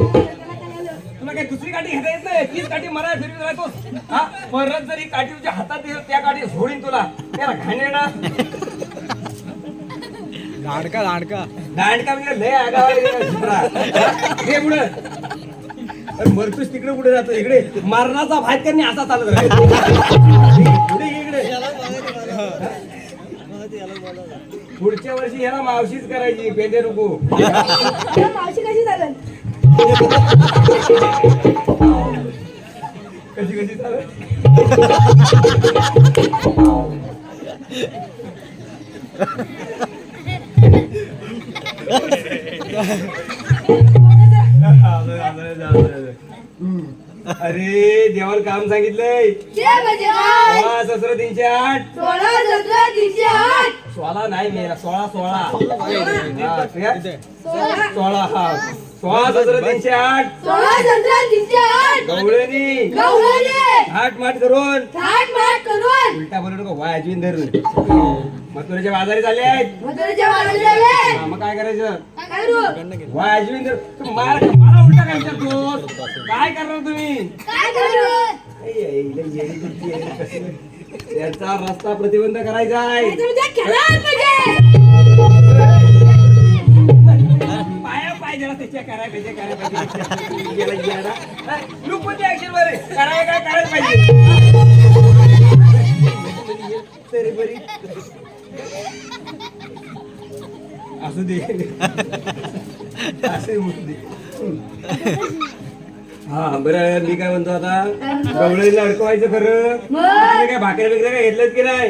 [SPEAKER 2] तुला काय दुसरी काठी घेता येत नाही तीच काठी मराय फिरवी राहतोस हा परत जर ही काठी तुझ्या हातात दिली त्या काठी सोडीन तुला त्याला घाणेरडा
[SPEAKER 6] लाडका
[SPEAKER 2] दांडका म्हणजे लय आगाव हे पुढं अरे मरतोस तिकडे कुठे जातो इकडे मरणाचा भात त्यांनी असा चालत राहील पुढे ये इकडे पुढच्या वर्षी याला मावशीच करायची पेंदे नको
[SPEAKER 3] मावशी कशी चालेल
[SPEAKER 2] कशी कशी चालत अरे देवाला काम सांगितलंय
[SPEAKER 3] ते म्हणजे काय
[SPEAKER 2] 16 308
[SPEAKER 3] 16 17 308
[SPEAKER 2] 16 नाही मेला 16 16
[SPEAKER 3] 16
[SPEAKER 2] हा 16 17 308
[SPEAKER 3] 16 17 308
[SPEAKER 2] गवळणी
[SPEAKER 3] गवळणी
[SPEAKER 2] हाट माट करून
[SPEAKER 3] थाट माट करून
[SPEAKER 2] उलटा बोलू नको वाय अजून धरून मथुरेच्या बाजारी झाले आहेत
[SPEAKER 3] मथुरेच्या वाडीला गेले
[SPEAKER 2] हा, मग काय करायचं
[SPEAKER 3] काय करू
[SPEAKER 2] वाय अजून मला उलटा काय विचारतो काय करणार तुम्ही
[SPEAKER 3] काय करू
[SPEAKER 2] त्यांचा रस्ता प्रतिबंध करायचा आहे
[SPEAKER 3] तुझ्या खेळात
[SPEAKER 2] पाया पाय जरा त्याच्या करायला पाहिजे गेला गेला लूक कोणती ऍक्शन बरे करायला काय करायला पाहिजे तरी बरी असू दे असे म्हणू दे हा बरं मी काय म्हणतो आता गवळीला अडकवायचं खरं तुम्ही काय भाकऱ्या बिकऱ्या काय घेतल्यात की नाही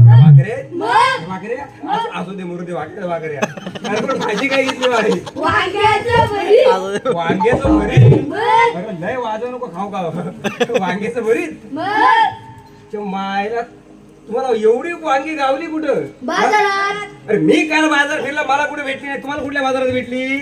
[SPEAKER 2] भाकरे भाकरे असू दे मुरू दे भाकऱ्या अरे पण भाजी काय घेतली बाई वांग्याचं भरीत अरे लय वाजव नको खाऊ का वांग्याचं भरीत मायला तुम्हाला एवढी वांगी गावली कुठं
[SPEAKER 3] बाजारात
[SPEAKER 2] अरे मी काल बाजार फिरला मला कुठे भेटली नाही तुम्हाला कुठल्या बाजारात भेटली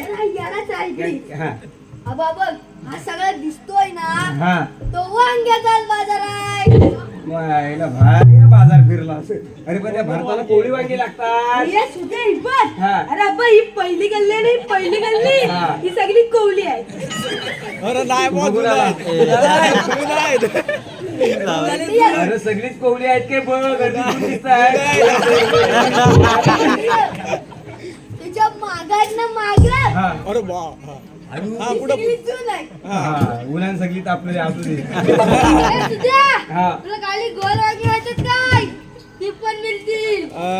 [SPEAKER 2] हा
[SPEAKER 3] बघ हा सगळा दिसतोय ना
[SPEAKER 2] हा
[SPEAKER 3] तो वांग्याचाच बाजार आहे
[SPEAKER 2] मायला भारी आहे बाजार फिरला असं अरे पण त्या भारताला कोवळी वांगी लागतात
[SPEAKER 3] ये सुद्धा ही बघ.
[SPEAKER 2] हा.
[SPEAKER 3] अरे अब्बा ही पहिली गल्ली नाही पहिली गल्ली
[SPEAKER 2] हा.
[SPEAKER 3] ही सगळी कोवली आहे
[SPEAKER 6] अरे नाही बुवा,
[SPEAKER 2] बघून
[SPEAKER 6] तू
[SPEAKER 2] आला.
[SPEAKER 6] नाही. तू नाही.
[SPEAKER 2] अरे सगळीच कोवळी आहेत काय बघ गर्दी खूप दिसताय.
[SPEAKER 3] त्याच्या मागात ना मागं
[SPEAKER 2] हा
[SPEAKER 6] अरे बा हा. हा
[SPEAKER 3] ही
[SPEAKER 6] पुढं
[SPEAKER 3] सगळी जून आहे
[SPEAKER 2] हा उन्हान सगळी तापलेली असू दे
[SPEAKER 3] ए, सुद्या,
[SPEAKER 2] हा.
[SPEAKER 3] तुला खाली गोल वांगी वाटत काय ती पण मिळतील
[SPEAKER 6] हा.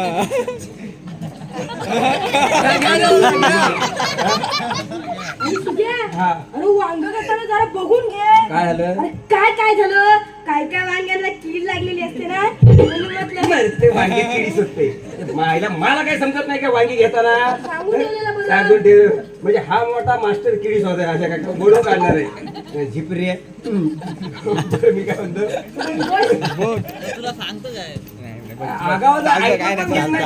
[SPEAKER 3] आणि सुद्या,
[SPEAKER 2] हा
[SPEAKER 3] अरे वांग करताना जरा बघून घे
[SPEAKER 2] काय झालं
[SPEAKER 3] अरे काय झालं काय वांग्यांना कीड लागलेली असते ना म्हणून म्हटलं
[SPEAKER 2] ते वांगी किडी सुटते मायला मला काय समजत नाही का वांगी घेताना
[SPEAKER 3] सांगून ठेवलेलं बरं.
[SPEAKER 2] सांगून ठेव म्हणजे हा मोठा मास्टर किडीच होता अशा काय बोलून काढणार आहे झिपरी आहे बरं, मी काय म्हणतो आगावाचा ऐकून पण घेत नाही.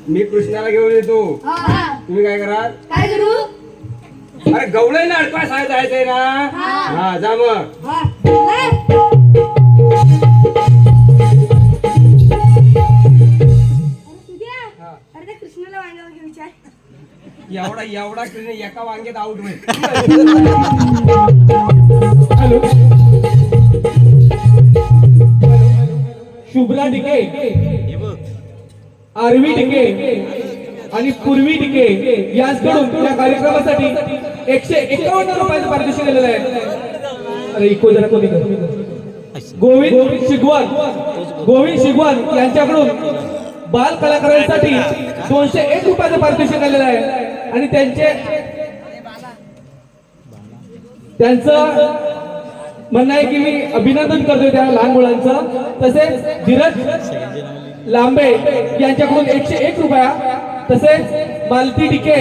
[SPEAKER 2] मी कृष्णाला घेऊन येतो
[SPEAKER 3] हा,
[SPEAKER 2] तुम्ही काय कराल
[SPEAKER 3] काय करू
[SPEAKER 2] अरे गवळीला अडकवाय जायचंय ना हा जा मग
[SPEAKER 3] हा, नाही. अरे सुद्या,
[SPEAKER 2] हा.
[SPEAKER 3] अरे त्या कृष्णाला वांग्यावर घे विचार
[SPEAKER 2] एवढा कृष्ण एका वांग्यात आउट होईल
[SPEAKER 5] हॅलो शुभ्रा टिके आरवी टिके आणि पूर्वी टिके यांच्याकडून या कार्यक्रमासाठी 151 रुपयाचं पारितोषिक दिलेलं आहे. अरे इको जरा कोणी गोविंद शिगवान यांच्याकडून बाल कलाकारांसाठी 201 रुपयाचं पारितोषिक आलेलं आहे आणि त्यांचं म्हणणं आहे की मी अभिनंदन करतोय त्या लहान मुलांचं. तसेच धीरज लांबे यांच्याकडून 101 रुपया तसेच मालती डिके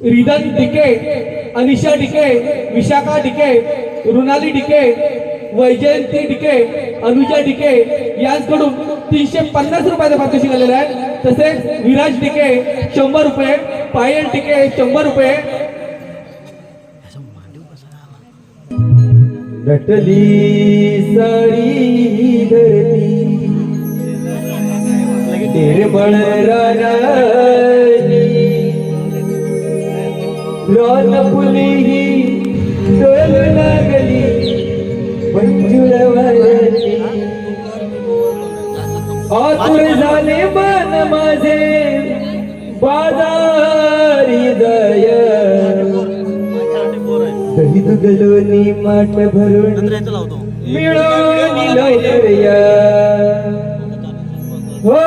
[SPEAKER 5] रिदन डिके अनिशा डिके विशाखा डिके रुणाली डिके वैजयंती डिके अनुजा डिके यांच्याकडून 350 रुपयाचं पारितोषिक आलेलं आहे. तसेच विराज डिके 100 रुपये पायल डिके 100 रुपये
[SPEAKER 7] नटली साडी धरली निर्मळ रानी रान फुली डोल लागली मंजुळवाली आतुर झाले मन माझे बाजार माठ भरून मिळून लवकरूया हो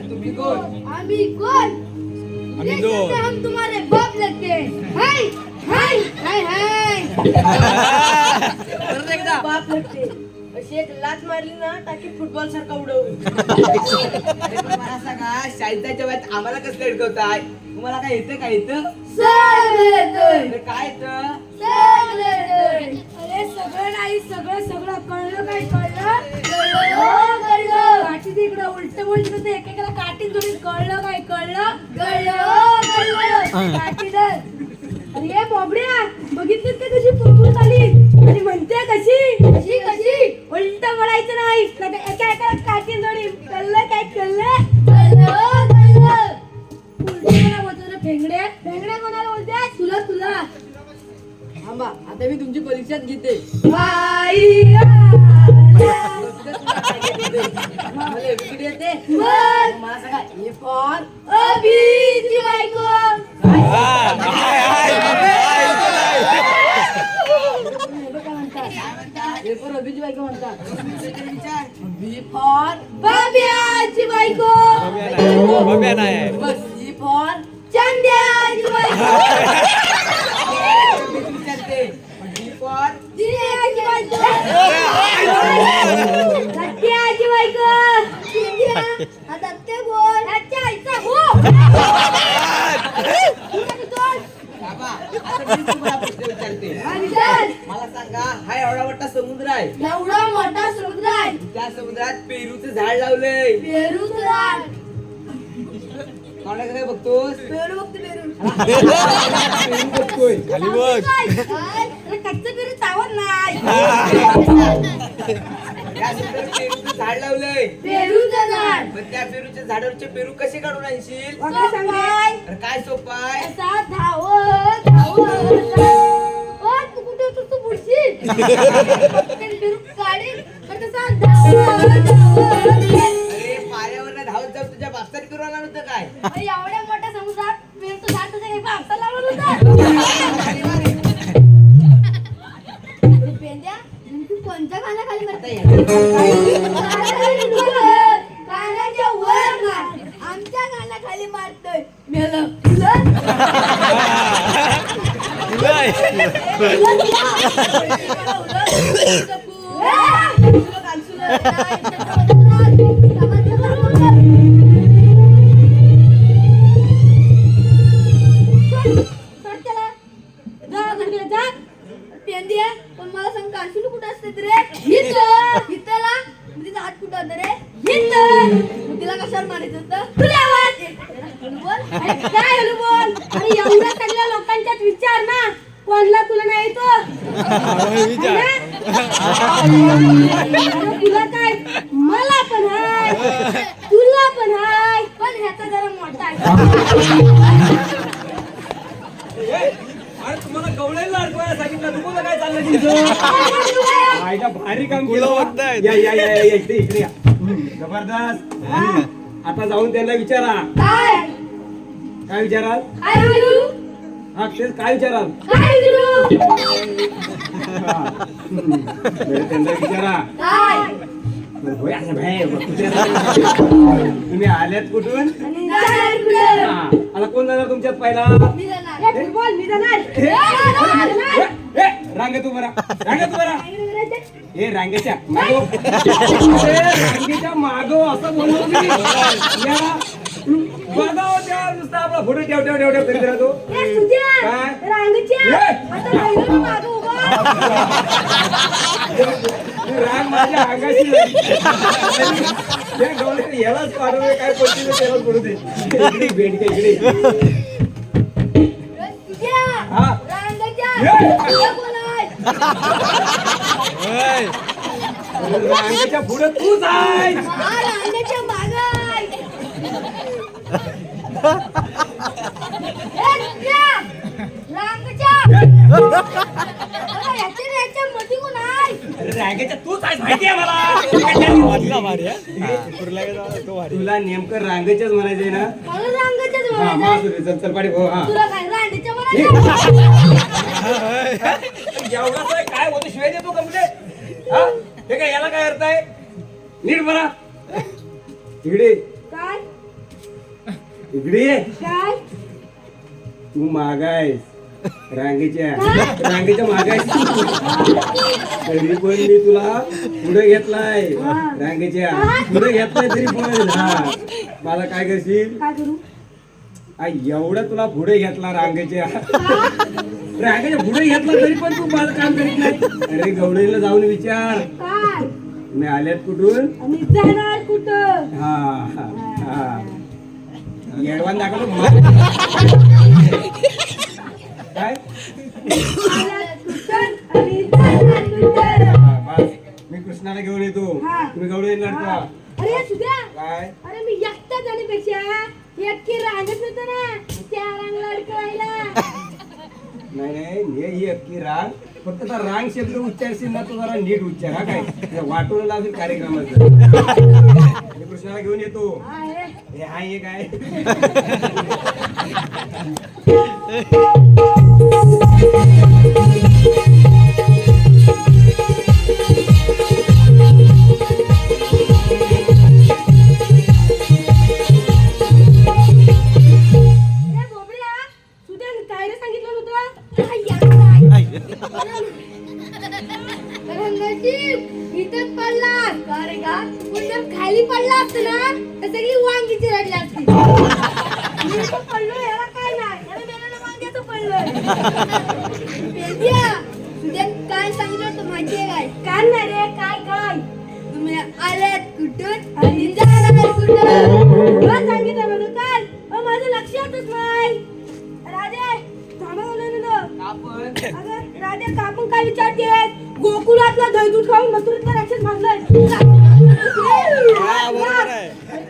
[SPEAKER 1] तुम्ही कोण?
[SPEAKER 3] आम्ही कोण?
[SPEAKER 6] आम्ही
[SPEAKER 3] ये
[SPEAKER 6] दोन.
[SPEAKER 3] कहते हम तुम्हारे बाप लगते हैं. हाय हाय हाय हाय
[SPEAKER 1] परत एकदा.
[SPEAKER 3] बाप लगते. अशी एक लात मारली ना टाकी फुटबॉल सारखा उडवू.
[SPEAKER 1] अरे पण मला सांगा, शाळेच्या वयात आम्हाला कसं अडकवताय? तुम्हाला काय येतं? काय येतं?
[SPEAKER 3] सगळं येतोय.
[SPEAKER 1] अरे काय येतं?
[SPEAKER 3] सगळं येतोय. अरे सगळं नाही, सगळं सगळं कळलं. काय कळलं? कळलं. काठी तिकडं उलट बोलत एकेकाला काठी जोडी कळलं. काय कळलं? कळलं. काठी धर. अरे बोबड्या, बघितलीस का कशी पुरपुरत आली आणि म्हणते कशी कशी कशी उलट बोलायचं नाही, एका एकाला काठी जोडी. कळलं? काय कळलं? उलट बोलतो फेंगड्या. फेंगड्या कोणाला बोलते? तुला तुला.
[SPEAKER 1] थांबा, आता मी तुमची परीक्षाच घेते.
[SPEAKER 3] बाई
[SPEAKER 1] मला एवढी येते
[SPEAKER 3] मग
[SPEAKER 1] मला सांगा ए फॉर
[SPEAKER 3] अभिची बायको.
[SPEAKER 1] ए फॉर अभिजी बायको म्हणतात बी फॉर
[SPEAKER 3] बाब्याची बायको.
[SPEAKER 6] बब्या नाही
[SPEAKER 1] बस सी फॉर
[SPEAKER 3] चंद्याची बायको.
[SPEAKER 1] विचारते डी फॉर
[SPEAKER 3] जिन्याची बायको. सत्याची बायको. आता ते बोल ह्याच्या आईचा हो.
[SPEAKER 1] बाबा आता मी तुम्हाला प्रश्न विचारते
[SPEAKER 3] विचार.
[SPEAKER 1] मला सांगा हा एवढा मोठा समुद्र आहे
[SPEAKER 3] एवढा मोठा समुद्र आहे.
[SPEAKER 1] त्या समुद्रात पेरूचं झाड लावलंय
[SPEAKER 3] पेरूचं झाड.
[SPEAKER 1] कोणाला काय बघतोस
[SPEAKER 3] पेरू बघते पेरू.
[SPEAKER 2] पेरू बघतोय.
[SPEAKER 6] खाली बघ
[SPEAKER 3] काय? अरे कच्चं पेरू चावत नाही.
[SPEAKER 1] या समुद्रात पेरूचं झाड लावलंय
[SPEAKER 3] पेरूचं झाड.
[SPEAKER 1] पण त्या पेरूच्या झाडावरचे पेरू कसे काढून आणशील
[SPEAKER 3] बघा सांगाय.
[SPEAKER 1] अरे काय सोपं आहे
[SPEAKER 3] असा धावत धावत. ओ, तू कुठे होतोस? तू बुडशील. ते पेरू काढील पण तसा धावत धावत.
[SPEAKER 1] अरे पायावर धावत जाऊन तुझ्या बापसात करू आला नव्हतं काय
[SPEAKER 3] अरे एवढ्या मोठ्या समुद्रात पेरूचं झाड तुझ्या एका हातात लावलं होतं.
[SPEAKER 1] अरे वा रे.
[SPEAKER 3] अरे पेंद्या, तू कोणत्या कानाखाली
[SPEAKER 1] आता
[SPEAKER 3] मरते?
[SPEAKER 1] या.
[SPEAKER 3] कानाच्या वर मार. आमच्या कानाखाली मारतोय. मेलं. तुला? पण मला सांग काशीला कुठं असते रे? इथं. इथला तिचा हात कुठं होता रे? इथं. मग तिला कशावर मारायचं होतं? तुझ्यावर. हळू बोल. अरे काय हळू बोल? अरे एवढ्या सगळ्या लोकांच्यात विचार ना, कोणला तुला नाही तो?
[SPEAKER 6] विचार.
[SPEAKER 3] अरे तुला काय? मला पण हाय, तुला पण हाय, पण ह्याचा जरा मोठा आहे.
[SPEAKER 2] अरे तुम्हाला गवळ्याला अडकवायला सांगितलं तुम्हाला काय चाललं तुमचं आईला भारी काम केलं
[SPEAKER 6] मुलं
[SPEAKER 2] बा.
[SPEAKER 6] बघतायत.
[SPEAKER 2] या इकडे या जबरदस्त आता जाऊन त्यांना विचारा
[SPEAKER 3] काय?
[SPEAKER 2] काय विचाराल
[SPEAKER 3] काय विचारू?
[SPEAKER 2] हा तेच काय विचाराल
[SPEAKER 3] काय विचारू?
[SPEAKER 2] बरं, त्यांना विचारा
[SPEAKER 3] काय?
[SPEAKER 2] बरं, होय असं भाई तुम्ही आल्यात कुठून
[SPEAKER 3] आणि जाणार कुठं?
[SPEAKER 2] हा, आता कोण जाणार तुमच्यात पहिला
[SPEAKER 3] मी जाणार. ए, फुटबॉल, मी जाणार.
[SPEAKER 2] ए,
[SPEAKER 3] जाणार.
[SPEAKER 2] रांगे तू बरा
[SPEAKER 3] काय करायचं?
[SPEAKER 2] हे रांगेच्या मागो रांगेच्या मागो असं बोललो मी या, बघावं त्या नुसता आपला फोटो ठेव करीत राहतो
[SPEAKER 3] ए, सुज्या,
[SPEAKER 2] काय?
[SPEAKER 3] रांगच्या.
[SPEAKER 2] ए!
[SPEAKER 3] आता राहिलो ना मागं उभा.
[SPEAKER 2] तू रांग माझ्या अंगाशी लागली. या डोळे यालाच पाठवले काय पडतील त्यालाच पडू दे इकडे भेट का इकडे
[SPEAKER 3] ए, सुज्या,
[SPEAKER 2] हा.
[SPEAKER 3] रांगच्या.
[SPEAKER 2] ए!
[SPEAKER 3] तुला कोण आहे?
[SPEAKER 2] रांगेच्या पुढे तूच आहे
[SPEAKER 3] हा, रांगच्या मागं आहे. ए, सुज्या, रांगच्या. अरे, ह्याच्या मध्ये कोण आहे?
[SPEAKER 2] रांगेच्या तूच आहेस माहिती आहे मला
[SPEAKER 6] मधला भारी आहे. कुर्ला गेला तो भारी.
[SPEAKER 2] तुला नेमकं रांगेच्याच म्हणायचंय ना
[SPEAKER 3] मला रांगच्याच
[SPEAKER 2] हा
[SPEAKER 3] म्हणायचं.
[SPEAKER 2] मा सुरे चल चल पाडी भाऊ हा
[SPEAKER 3] तुला काय रांगच्या म्हणायचं?
[SPEAKER 2] एवढा काय होतं शिवाय देतो कंप्लेंट हा हे काय याला काय अर्थ आहे नीट बरा इकडे
[SPEAKER 3] काय?
[SPEAKER 2] इकडे ये.
[SPEAKER 3] काय?
[SPEAKER 2] तू मागायस रांगेच्या मागायस तरी पण मी तुला पुढे घेतलाय रांगेच्या पुढे घेतलाय तरी पण हा मला काय करशील
[SPEAKER 3] काय करू?
[SPEAKER 2] एवढा तुला पुढे घेतला रांगेच्या पुढे घेतला तरी पण तू माझं काम करीत नाही अरे गवळीला जाऊन विचार
[SPEAKER 3] काय?
[SPEAKER 2] मी आल्यात कुठून
[SPEAKER 3] आणि जाणार कुठं?
[SPEAKER 2] हा हा हा येडवान दाखवतो काय
[SPEAKER 3] आलात कुठं आणि जाणार कुठं?
[SPEAKER 2] हा, बस. मी कृष्णाला घेऊन येतो
[SPEAKER 3] हा.
[SPEAKER 2] तुम्ही गवळी लढता
[SPEAKER 3] अरे सुद्या,
[SPEAKER 2] काय
[SPEAKER 3] अरे मी एकटा जाण्यापेक्षा एकटी रांगत होतो ना त्या रांगला अडकवायला.
[SPEAKER 2] नाही ही अख्खी रांग फक्त आता रांग शब्द उच्चारशील ना तो जरा नीट उच्चार हा काय वाटून लावशील कार्यक्रमाचं मी कृष्णाला घेऊन येतो हे हाय हे काय
[SPEAKER 3] काय रे सांगितलं होतं इथंच पडला का रे का पण जर खाली पडला असत ना तर सगळी वांगी चिरडली असती मी इथं पडलो याला काय नाही अरे मेल्याला वांग्याचं पडलं तुझ्या काय सांगितलं तर माहिती आहे काय नाही रे काय काय तुम्ही आल्यात कुठून आणि जाणार कुठं सांगितलं म्हणून काय माझं लक्षातच नाही राधे थांबा अगं राधे कापून काय विचारते गोकुळातला दही दूध खाऊन मथुरेतला राक्षस मारलाय तू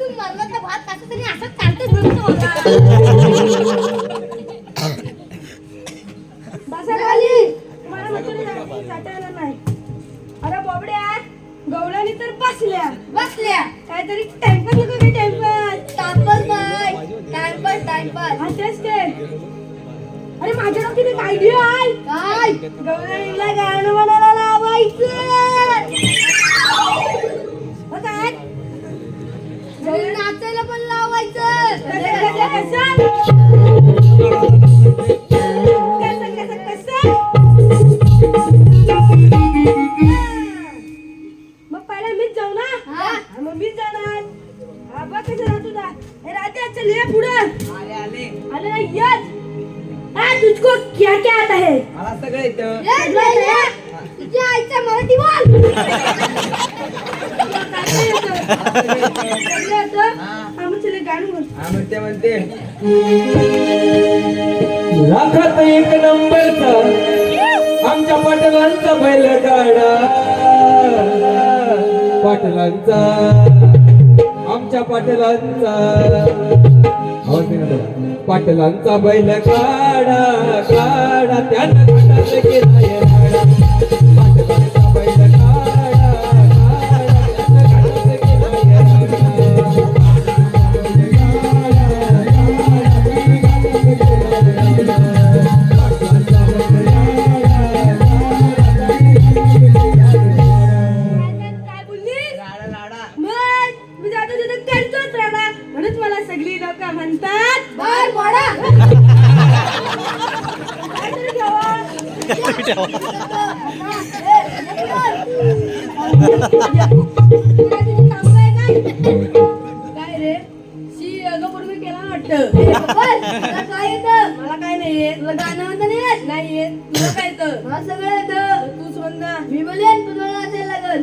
[SPEAKER 3] मरणाचा भात टाकत तरी असंच चालतंच बसायला आली मला मथुरेत जाता येणार नाही अरे बोबड्या गवळणी तर बसल्या काहीतरी टाइमपास नको काय टाइमपास नाही टाइमपास हा तेच ते अरे माझ्या डोक्यात एक आयडिया आहे काय गवळणीला गाणं म्हणायला लावायचं काय गवळणी नाचायला पण लावायचं कसं मग पहिला मीच जाऊ ना मग मीच जाणार बघ कसं राहतो ना राहते चल ये पुढे आले ना यस तुझको क्या क्या आता है
[SPEAKER 1] मला सगळं येतं
[SPEAKER 3] तुझ्या आईचा मराठी बोल चले गाणं बोल
[SPEAKER 1] म्हणते
[SPEAKER 5] लाखात एक नंबरचा आमच्या पाटलांचा बैलगाडा पाटलांचा आमच्या पाटलांचा पाटलांचा बैल काढा काढा त्यानं घाटात गेलाय राडा पाटलांचा बैल काढा काढा त्यानं घाटात गेलाय
[SPEAKER 3] काय बोललीस मग मी जातो तिथं करतोच राहणार म्हणून मला सगळी लोक म्हणतात बार मोडा काहीतरी ठेवा. काय रे शी अगं केला वाटतं काय येतं मला काय नाही येत तुला गाणं म्हणता नाही येत नाही येत तुला काय येतं मला सगळं येतं तूच म्हण ना मी बोलेन तुला नाचायला लागल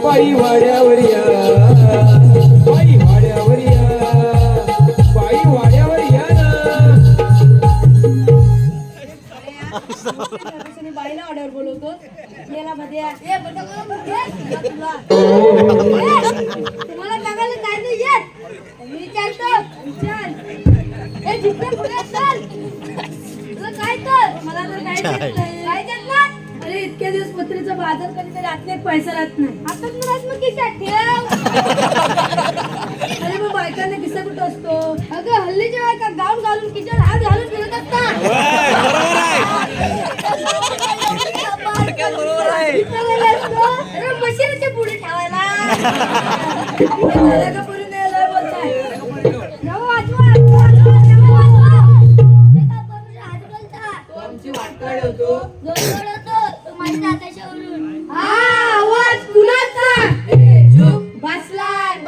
[SPEAKER 5] बाई वाड्यावर या बाई वाड्यावर या बाई वाड्यावर या ना
[SPEAKER 3] बाईला ऑर्डर बोलवतो याला मध्ये तुम्हाला बघायला काय नाही येत मी विचारतो विचार हे जिथे पुढे चल तुला काय तर मला तर काय देत नाही काय देत ना अरे इतके दिवस पत्रीचा बाजार कधीतरी आतले एक पैसा राहत नाही हातात राहत मग खिशात ठेव अरे मग बायकांना किस्सा कुठं असतो अगं हल्लीच्या बायका गाऊन घालून किचन हात घालून फिरत असतात अरे मशीनच्या पुढे ठेवायला पुढे न्यायला बोलताय आवाज कुणाचा बसलाय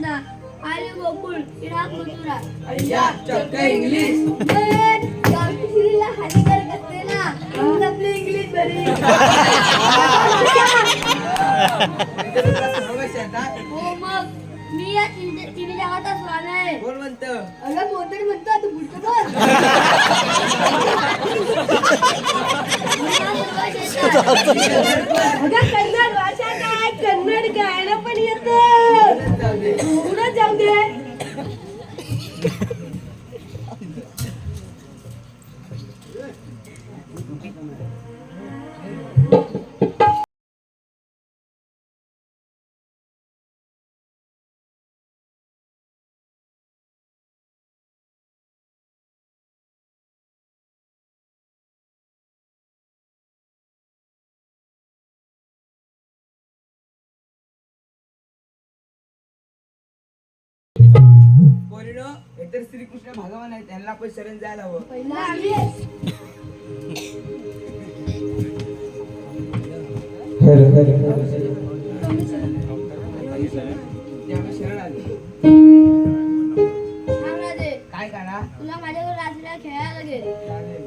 [SPEAKER 3] यशोदा आले गोकुळ इराक मथुरा
[SPEAKER 1] अय्या चक्क इंग्लिश
[SPEAKER 3] गावठीला हानिकार करते ना म्हणून आपली इंग्लिश बरी
[SPEAKER 1] इथे तुला समावेश आहे आता.
[SPEAKER 3] हो मग मी या तिन्ही जगातच राहणार आहे
[SPEAKER 1] कोण म्हणतं
[SPEAKER 3] अगं कोणतरी म्हणतो आता पुढचं बोल अगं कन्नड भाषा काय कन्नड गायला पण येतं
[SPEAKER 1] जाऊ दे.
[SPEAKER 3] पुढं जाऊ दे
[SPEAKER 1] पोरीनो हे तर श्रीकृष्ण भगवान आहे त्यांना आपण शरण जायला हवं.
[SPEAKER 3] पहिला आम्ही
[SPEAKER 1] त्यामुळे शरण आले.
[SPEAKER 3] सांग राजे
[SPEAKER 1] काय करा
[SPEAKER 3] तुला माझ्यावर रात्रीला खेळायला लागेल
[SPEAKER 1] चालेल.